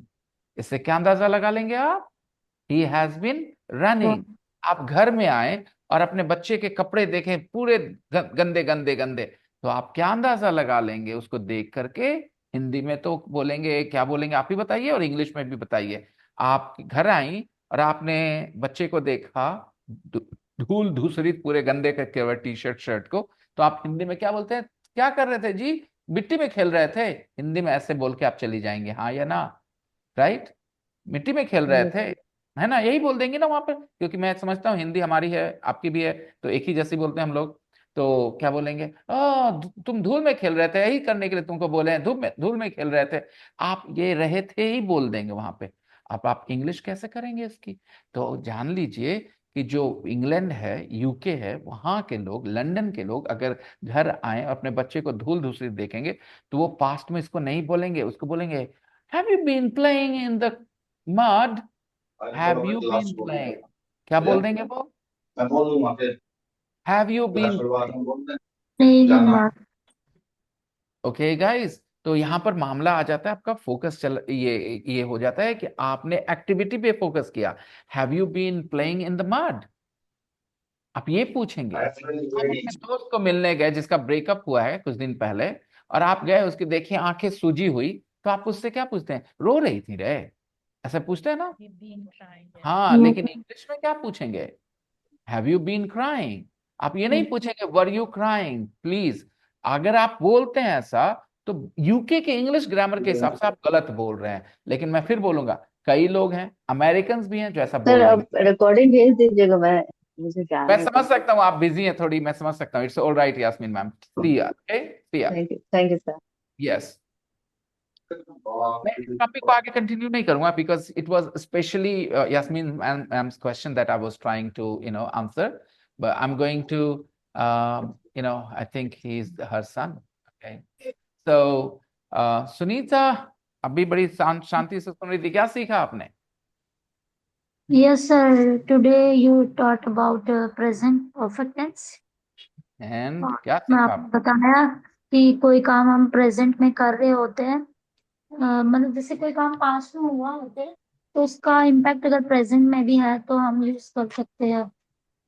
इससे क्या अंदाजा लगा लेंगे आप? He has been running. आप घर में आए और अपने बच्चे के कपड़े देखें पूरे गंदे गंदे गंदे, तो आप क्या अंदाजा लगा लेंगे उसको देख करके? हिंदी में तो बोलेंगे, क्या बोलेंगे आप ही बताइए, और इंग्लिश में भी बताइए। आप घर आई और आपने बच्चे को देखा धूल धूसरित पूरे गंदे करके हुए टी शर्ट शर्ट को, तो आप हिंदी में क्या बोलते हैं? क्या कर रहे थे जी? मिट्टी में खेल रहे थे। हिंदी में ऐसे बोल के आप चली जाएंगे, हाँ या ना? राइट, मिट्टी में खेल रहे Yes. थे, है ना? यही बोल देंगे ना वहां पर, क्योंकि मैं समझता हूँ हिंदी हमारी है आपकी भी है, तो एक ही जैसी बोलते हैं हम लोग। तो क्या बोलेंगे? तुम धूल में खेल रहे थे, यही करने के लिए तुमको बोले हैं, धूल में खेल रहे थे। आप ये रहे थे ही बोल देंगे वहां पे। अब आप इंग्लिश कैसे करेंगे इसकी? तो जान लीजिए कि जो इंग्लैंड है, यूके है, वहां के लोग, लंदन के लोग अगर घर आए और अपने बच्चे को धूल धूसरित देखेंगे, तो वो पास्ट में इसको नहीं बोलेंगे, उसको बोलेंगे have you been playing in the mud, have you been playing. क्या बोल देंगे वो? Have you been playing. Playing in mud. Okay guys, तो यहाँ पर मामला आ जाता है आपका फोकस, चल ये हो जाता है कि आपने एक्टिविटी पे फोकस किया। Have you been playing in the mud, आप ये पूछेंगे। आप अपने दोस्त को मिलने गए जिसका ब्रेकअप हुआ है कुछ दिन पहले, और आप गए, उसकी देखिए आंखें सूजी हुई, तो आप उससे क्या पूछते हैं? रो रही थी रे, ऐसा पूछते हैं ना? We've been trying, yeah. हाँ, लेकिन इंग्लिश में क्या पूछेंगे? Have you been crying. आप ये नहीं पूछेंगे वर यू क्राइंग, प्लीज। अगर आप बोलते हैं ऐसा, तो यूके के इंग्लिश ग्रामर के हिसाब से आप गलत बोल रहे हैं। लेकिन मैं फिर बोलूंगा, कई लोग हैं, अमेरिकन भी हैं, जो ऐसा सर बोल अब देंगे। रिकॉर्डिंग भेज दीजिएगा, मुझे मैं जाना समझ है। सकता हूँ, आप बिजी हैं थोड़ी, मैं समझ सकता हूँ। It's all right Yasmeen ma'am, see yeah, okay, सी या, थैंक यू सर। यस। मैं इस टॉपिक को आगे कंटिन्यू नहीं करूंगा because it was specially Yasmeen ma'am's question that I was trying to answer, but I am going to I think he is her son. Okay, so Sunita, अभी बड़ी शांति से सुन रही थी, क्या सीखा आपने? Yes, sir. Today you taught about present perfect tense. And और क्या मैं सीखा आपको आपने? बताया कि कोई काम हम प्रेजेंट में कर रहे होते हैं, मतलब जैसे कोई काम पास्ट में हुआ होते हैं, तो उसका इम्पैक्ट अगर प्रेजेंट में भी है तो हम यूज कर सकते हैं।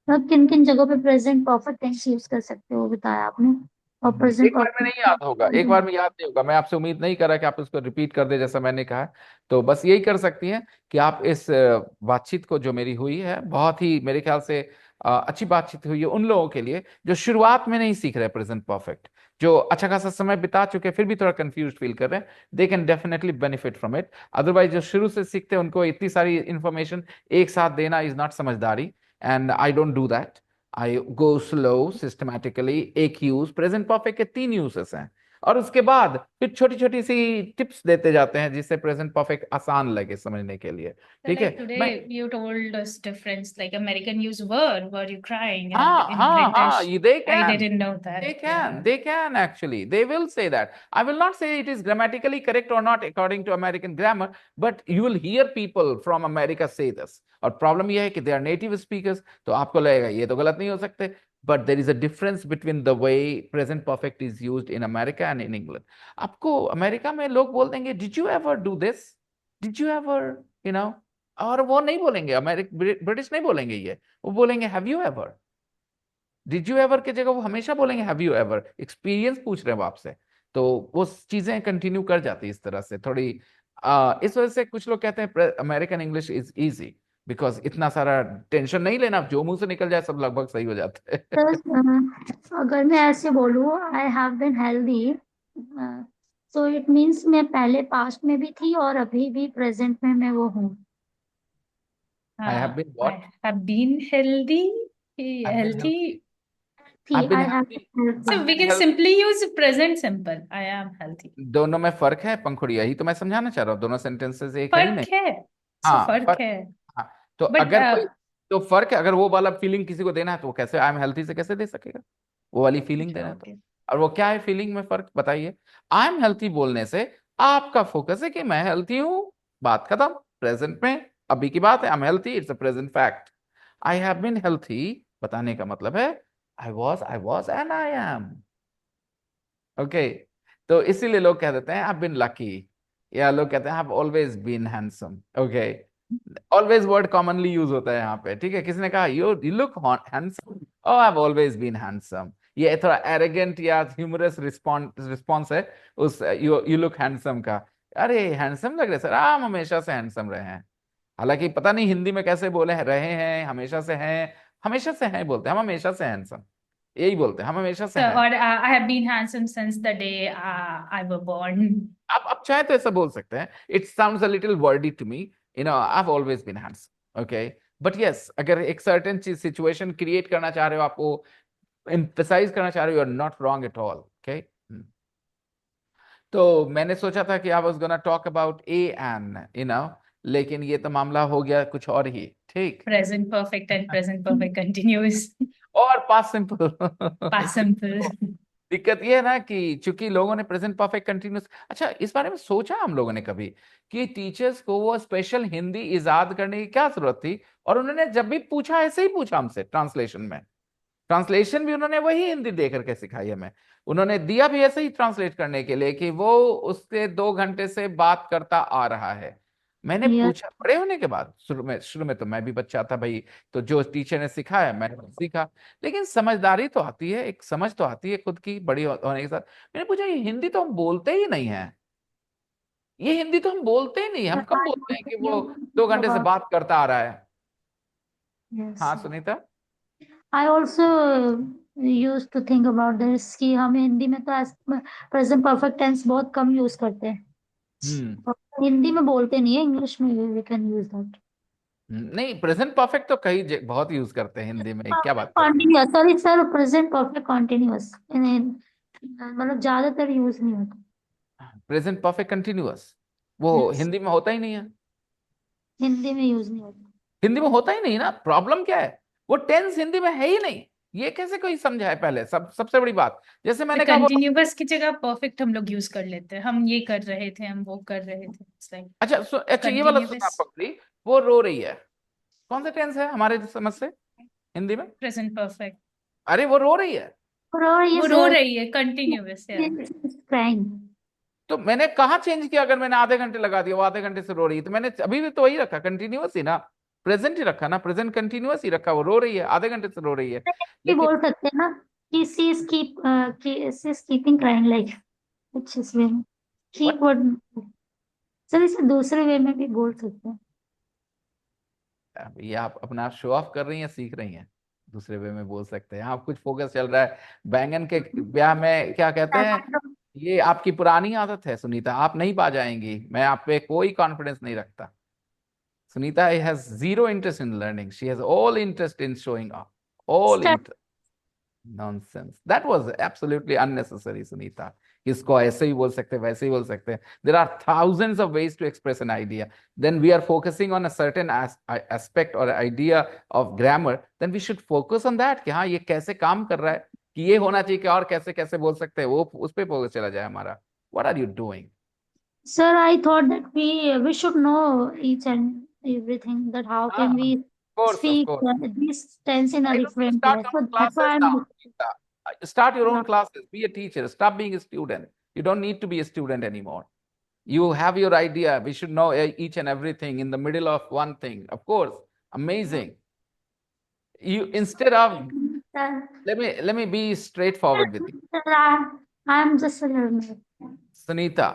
मतलब किन किन जगहों पे प्रेजेंट परफेक्ट टेंस यूज कर सकते हो, वो बताया आपने। और प्रेजेंट एक बार में नहीं याद होगा, एक बार में याद नहीं होगा। मैं आपसे उम्मीद नहीं कर रहा कि आप उसको रिपीट कर दे जैसा मैंने कहा। तो बस यही कर सकती हैं कि आप इस बातचीत को जो मेरी हुई है, बहुत ही मेरे ख्याल से अच्छी बातचीत हुई है उन लोगों के लिए जो शुरुआत में नहीं सीख रहे प्रेजेंट परफेक्ट, जो अच्छा खासा समय बिता चुके फिर भी थोड़ा कंफ्यूज फील कर रहे हैं। They can definitely benefit from it. Otherwise जो शुरू से सीखते हैं उनको इतनी सारी इंफॉर्मेशन एक साथ देना इज नॉट समझदारी, and I don't do that. I go slow systematically. एक यूज, प्रेजेंट परफेक्ट के 3 यूजेस हैं, और उसके बाद फिर छोटी छोटी सी टिप्स देते जाते हैं जिससे प्रेजेंट परफेक्ट आसान लगे समझने के लिए। So ठीक like है, today मैं, you told us difference, like American use were you crying, and हाँ in हाँ हाँ, British, they I can. didn't know that. They Yeah. can, they can actually. They will say that. I will not say it is grammatically correct or not according to American grammar, but you will hear people from America say this. और problem यह है कि they are native speakers, तो आपको लगेगा ये तो गलत नहीं हो सकते। But there is a difference between the way present perfect is used in America and in England. आपको अमेरिका में लोग बोल देंगे did you ever do this? Did you ever, you know? और वो नहीं बोलेंगे, ब्रिटिश नहीं बोलेंगे ये, वो बोलेंगे have you ever. Did you ever की जगह वो हमेशा बोलेंगे हैव यू एवर। एक्सपीरियंस पूछ रहे हैं वो आपसे, तो वो चीजें कंटिन्यू कर जाती है इस तरह से थोड़ी। इस वजह से कुछ लोग कहते हैं American English is easy, because इतना सारा टेंशन नहीं लेना, जो मुंह से निकल जाए सब लगभग सही हो जाता है। सर अगर मैं ऐसे बोलूँ आई have being healthy, so it means मैं पहले पास्ट में भी थी और अभी भी प्रेजेंट में मैं वो हूँ। I have been I what? have been healthy, I have been healthy. थी I have been I have healthy. So we can simply use present simple. I am healthy. दोनों में फर्क है पंखुड़ी, यही तो मैं समझाना चाह रहा हूँ, दोनों सेंटेंसेस एक है ही नहीं। फर्क है, so हाँ फर्क फर्क। है. हाँ तो But अगर कोई, तो फर्क है, अगर वो वाला फीलिंग किसी को देना है तो वो कैसे आई एम हेल्थी से कैसे दे सकेगा, वो वाली फीलिंग देना है तो। okay. और वो क्या है फीलिंग में फर्क बताइए? आई एम हेल्थी बोलने से आपका फोकस है कि मैं हेल्थी हूं, बात खत्म, प्रेजेंट में अभी की बात है, I am healthy, it's a present fact. I have been healthy बताने का मतलब है I was and I am. Okay, तो इसीलिए लोग कह देते हैं आई बीन लकी, या लोग कहते हैं I always been handsome. Okay, always word commonly use होता है यहाँ पे, ठीक है? किसी ने कहा you look handsome, oh I have always been handsome, ये थोड़ा एरोगेंट या ह्यूमरस रिस्पॉन्स है उस यू लुक हैंडसम का। अरे हैंडसम लग रहे सर, हम हमेशा से हैंडसम रहे हैं। हालांकि पता नहीं हिंदी में कैसे बोले रहे हैं, हमेशा से हैं बोलते हैं, हम हमेशा से हैंडसम, यही बोलते हैं, हम हमेशा से So, हैं। or I have been handsome since the day I was born. आप चाहे तो ऐसा बोल सकते हैं, it sounds a little wordy to me, I have always been handsome. Okay, but yes, अगर एक सर्टेन चीज सिचुएशन क्रिएट करना चाह रहे हो, आपको एम्फसाइज करना चाह रहे हो, you are not wrong at all. Okay, तो मैंने सोचा था कि I was gonna talk about a an, लेकिन ये तो मामला हो गया कुछ और ही, ठीक। Present perfect and present perfect continuous. और पास्ट सिंपल। Past simple. दिक्कत ये है ना कि चूंकि लोगों ने प्रेजेंट परफेक्ट कंटिन्यूस, अच्छा इस बारे में सोचा हम लोगों ने कभी कि टीचर्स को वो स्पेशल हिंदी इजाद करने की क्या जरूरत थी? और उन्होंने जब भी पूछा ऐसे ही पूछा हमसे, ट्रांसलेशन में, ट्रांसलेशन भी उन्होंने वही हिंदी दे करके सिखाई हमें, उन्होंने दिया भी ऐसे ही ट्रांसलेट करने के लिए कि वो उससे 2 घंटे से बात करता आ रहा है। मैंने यस पूछा बड़े होने के बाद, शुरू में तो मैं भी बच्चा था भाई, तो जो टीचर ने सिखाया मैंने सीखा, लेकिन समझदारी तो आती है, एक समझ तो आती है खुद की बड़ी होने के साथ। मैंने पूछा ये हिंदी तो हम बोलते ही नहीं है, ये हिंदी तो हम बोलते ही नहीं, हम कब बोलते हैं कि वो 2 घंटे से बात करता आ रहा है? यस हाँ Sunita. I also use to think about this कि हम हिंदी में तो प्रेजेंट परफेक्ट टेंस बहुत कम यूज करते हैं, हम्म और हिंदी में बोलते नहीं है, इंग्लिश में वी कैन यूज दैट। नहीं, प्रेजेंट परफेक्ट तो कई बहुत यूज करते हैं हिंदी में, क्या बात कर रहे हैं? Continuous, sorry sir, present perfect continuous मतलब ज्यादातर यूज नहीं होता, प्रेजेंट परफेक्ट कंटिन्यूअस वो यस हिंदी में होता ही नहीं है, हिंदी में यूज नहीं होता। हिंदी में होता ही नहीं ना, प्रॉब्लम क्या है? वो टेंस हिंदी में है ही नहीं, ये कैसे कोई समझा है? पहले सबसे बड़ी बात, जैसे मैंने कहा वो, कंटिन्यूअस की जगह परफेक्ट हम लोग यूज कर लेते हैं, हम ये कर रहे थे, हम वो कर रहे थे. It's like अच्छा ये वाला सुना continuous पकड़ी, वो रो रही है, कौन सा टेंस है हमारे समझ से हिंदी में? present perfect. अरे वो रो रही है, और ये वो रो रही है, continuous है. क्राइंग, तो मैंने कहाँ चेंज किया? अगर मैंने आधे घंटे लगा दिया, वो आधे घंटे से रो रही है, तो मैंने अभी भी तो वही रखा, कंटिन्यूअस ही ना, प्रेजेंट ही रखा ना, प्रेजेंट कंटिन्यूअस ही रखा, वो रो रही है, आधे घंटे से रो रही है। भी लेकिन बोल सकते हैं ना कि she is keeping crying like, कुछ इस वे में what? कीप वर्ड, सर इसे दूसरे वे में भी बोल सकते हैं। ये आप अपना शो ऑफ कर रही हैं, सीख रही हैं, दूसरे वे में बोल सकते हैं, आप कुछ फोकस चल रहा है बैंगन के ब्याह में, क्या कहते हैं, ये आपकी पुरानी आदत है सुनीता, आप नहीं पा जाएंगी, मैं आप पे कोई कॉन्फिडेंस नहीं रखता। Sunita has zero interest in learning, she has all interest in showing off, all interest. Nonsense, that was absolutely unnecessary Sunita, इसको ऐसे ही बोल सकते हैं, वैसे ही बोल सकते हैं, there are thousands of ways to express an idea, then we are focusing on a certain aspect or idea of grammar, then we should focus on that कि हाँ ये कैसे काम कर रहा है, कि ये होना चाहिए कि और कैसे कैसे बोल सकते हैं, वो उस पर फोकस चला जाए हमारा। What are you doing? Sir, I thought that we should know each and everything, that how हाँ, can we of speak course. this tense in a Why don't you different start way. your So own that's why classes now, I'm Sunita? Start your yeah. own classes, be a teacher, stop being a student. You don't need to be a student anymore. You have your idea, we should know each and everything in the middle of one thing, of course, amazing. You instead of, Sir, let me be straightforward with you, I'm just a learner. Sunita,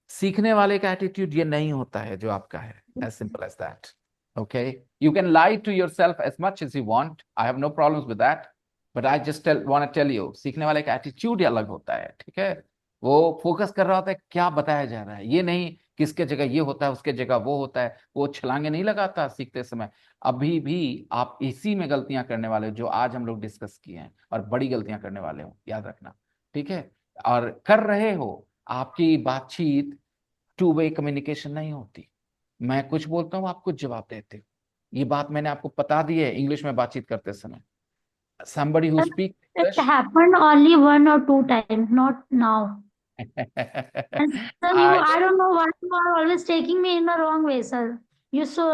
सीखने वाले का attitude ये नहीं होता है जो आपका है, as simple as that. Okay, you can lie to yourself as much as you want. I have no problems with that. But I just want to tell you, सीखने वाले का एटीट्यूड ही अलग होता है, ठीक है? वो फोकस कर रहा होता है क्या बताया जा रहा है, ये नहीं किसके जगह ये होता है उसके जगह वो होता है। वो छलांगे नहीं लगाता सीखते समय। अभी भी आप इसी में गलतियां करने वाले हो जो आज हम लोग डिस्कस किए हैं, और बड़ी गलतियां करने वाले हो, याद रखना, ठीक है? और कर रहे हो, आपकी बातचीत टू वे कम्युनिकेशन नहीं होती। मैं कुछ बोलता हूँ, आप कुछ जवाब देते हो। ये बात मैंने आपको बता दी है इंग्लिश में बातचीत करते समय। somebody who speaks It English happened only 1 or 2 times, not now. And sir, I don't know why you are always taking me in the wrong way, sir. You so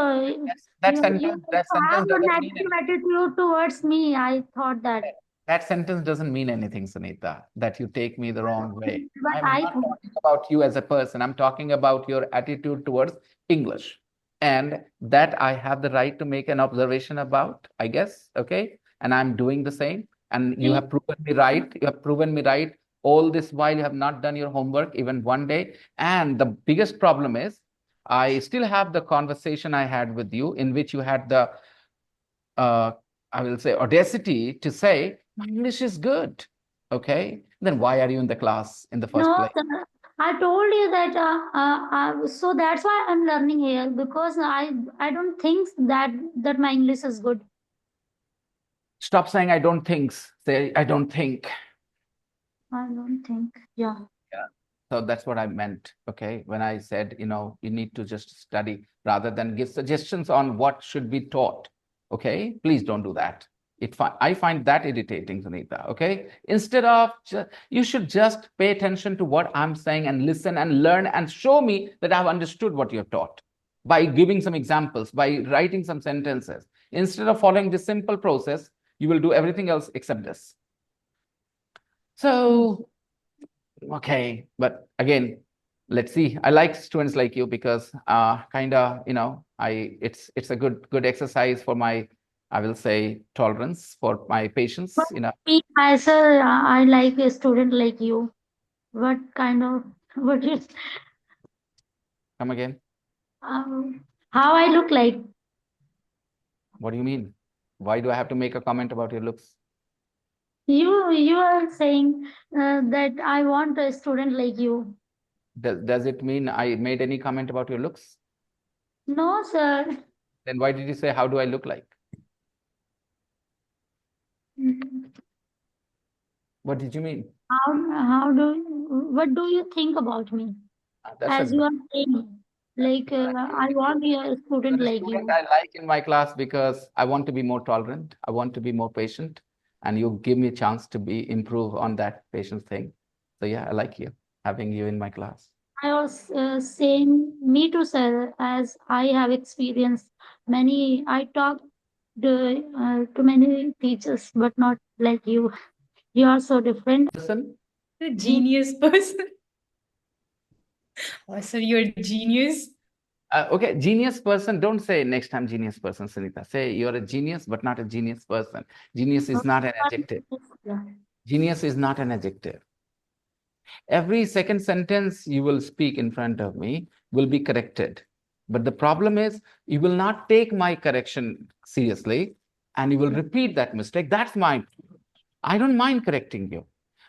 that you sentence that have sentence a doesn't mean negative anything. attitude towards me. I thought that, That sentence doesn't mean anything, Sunita, that you take me the wrong way. but I'm I not thought. talking about you as a person. I'm talking about your attitude towards English. And that I have the right to make an observation about, I guess. Okay. And I'm doing the same. And you have proven me right. You have proven me right. All this while you have not done your homework even one day. And the biggest problem is I still have the conversation I had with you in which you had the I will say audacity to say my English is good. Okay, then why are you in the class in the first No, place? sir. I told you that. So that's why I'm learning here, because I don't think that my English is good. Stop saying I don't think. Say I don't think. I don't think. Yeah. Yeah. So that's what I meant. Okay, when I said you need to just study rather than give suggestions on what should be taught. Okay, please don't do that. I find that irritating, Sunita. Okay, instead of you should just pay attention to what I'm saying and listen and learn and show me that I've understood what you have taught by giving some examples, by writing some sentences. Instead of following this simple process, you will do everything else except this. So, okay, but again, let's see. I like students like you because kind of, it's a good exercise for my, I will say, tolerance, for my patience, But me myself, I like a student like you. What kind of what is Come again. how I look like? What do you mean? Why do I have to make a comment about your looks? You are saying that I want a student like you. Does it mean I made any comment about your looks? No, sir. Then why did you say, how do I look like? What did you mean? What do you think about me? As you are saying, like I want a student like you. I like in my class because I want to be more tolerant. I want to be more patient, and you give me a chance to improve on that patience thing. So yeah, I like you, having you in my class. I was saying, me too, sir, as I have experienced many. I talked to many teachers, but not like you. You are so different. Person? The genius person. Oh, so you're a genius. Okay, genius person. Don't say next time genius person, Sunita. Say you're a genius, but not a genius person. Genius is not an adjective. Yeah. Genius is not an adjective. Every second sentence you will speak in front of me will be corrected. But the problem is you will not take my correction seriously and you will repeat that mistake. That's my, I don't mind correcting you.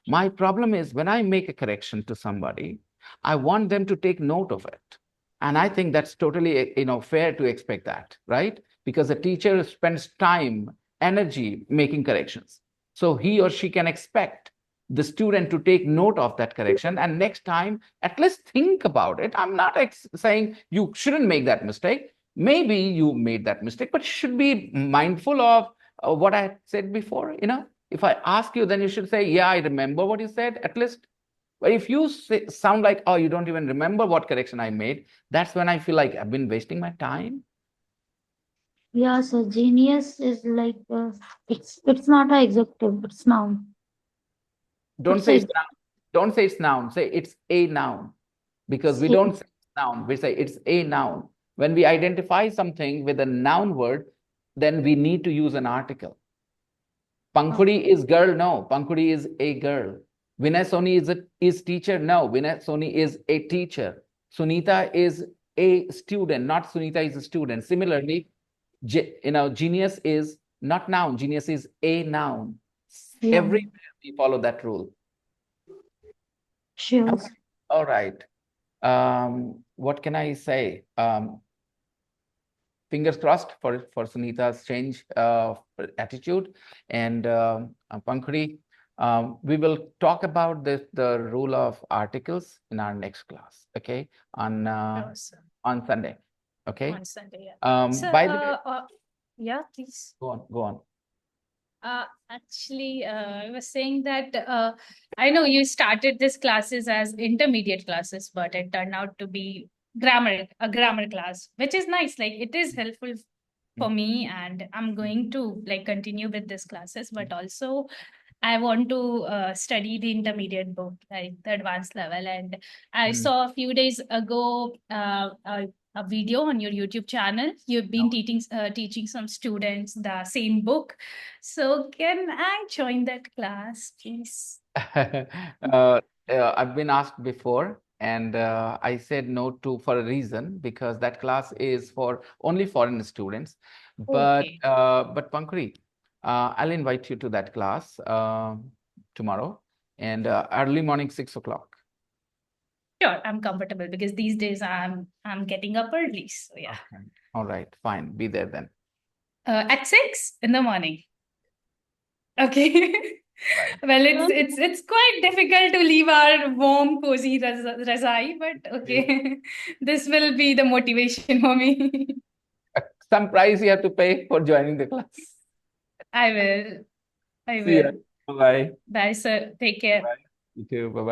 My problem is when I make a correction to somebody, I want them to take note of it. And I think that's totally, fair to expect that, right? Because a teacher spends time, energy making corrections. So he or she can expect the student to take note of that correction, and next time at least think about it. I'm not saying you shouldn't make that mistake. Maybe you made that mistake, but you should be mindful of what I said before. If I ask you, then you should say, yeah, I remember what you said at least. But if you sound like, oh, you don't even remember what correction I made, that's when I feel like I've been wasting my time. Yeah, so genius is like it's not an adjective, it's noun. Don't say it's noun. Don't say it's noun. Say it's a noun. Because we don't say noun, we say it's a noun. When we identify something with a noun word, then we need to use an article. Pankhuri is girl, no. Pankhuri is a girl. Vinay Soni is teacher, no. Vinay Soni is a teacher. Sunita is a student, not Sunita is a student. Similarly, Genius is not noun. Genius is a noun. Yeah. Everywhere we follow that rule. Sure. Okay. All right. What can I say? Fingers crossed for Sunita's change attitude. And Pankri, we will talk about the rule of articles in our next class. Okay, on Awesome. on Sunday. Okay. On Sunday, yeah. So, By the way, yeah, please. go on. Actually, I was saying that I know you started this classes as intermediate classes, but it turned out to be a grammar class, which is nice. Like it is helpful for me, and I'm going to like continue with these classes, but also I want to study the intermediate book, like the advanced level. And I saw a few days ago a video on your YouTube channel. You've been teaching some students the same book. So can I join that class, please? I've been asked before, and I said no for a reason, because that class is for only foreign students. But Okay. Pankri, I'll invite you to that class tomorrow, and early morning 6 o'clock. Sure, I'm comfortable because these days I'm getting up early. So yeah. Okay. All right, fine. Be there then. At 6 in the morning. Okay. Right. Well, it's quite difficult to leave our warm, cozy Razai, but okay. This will be the motivation for me. Some price you have to pay for joining the class. I will. See ya. Bye. Bye, sir. Take care. Bye. You too. Bye.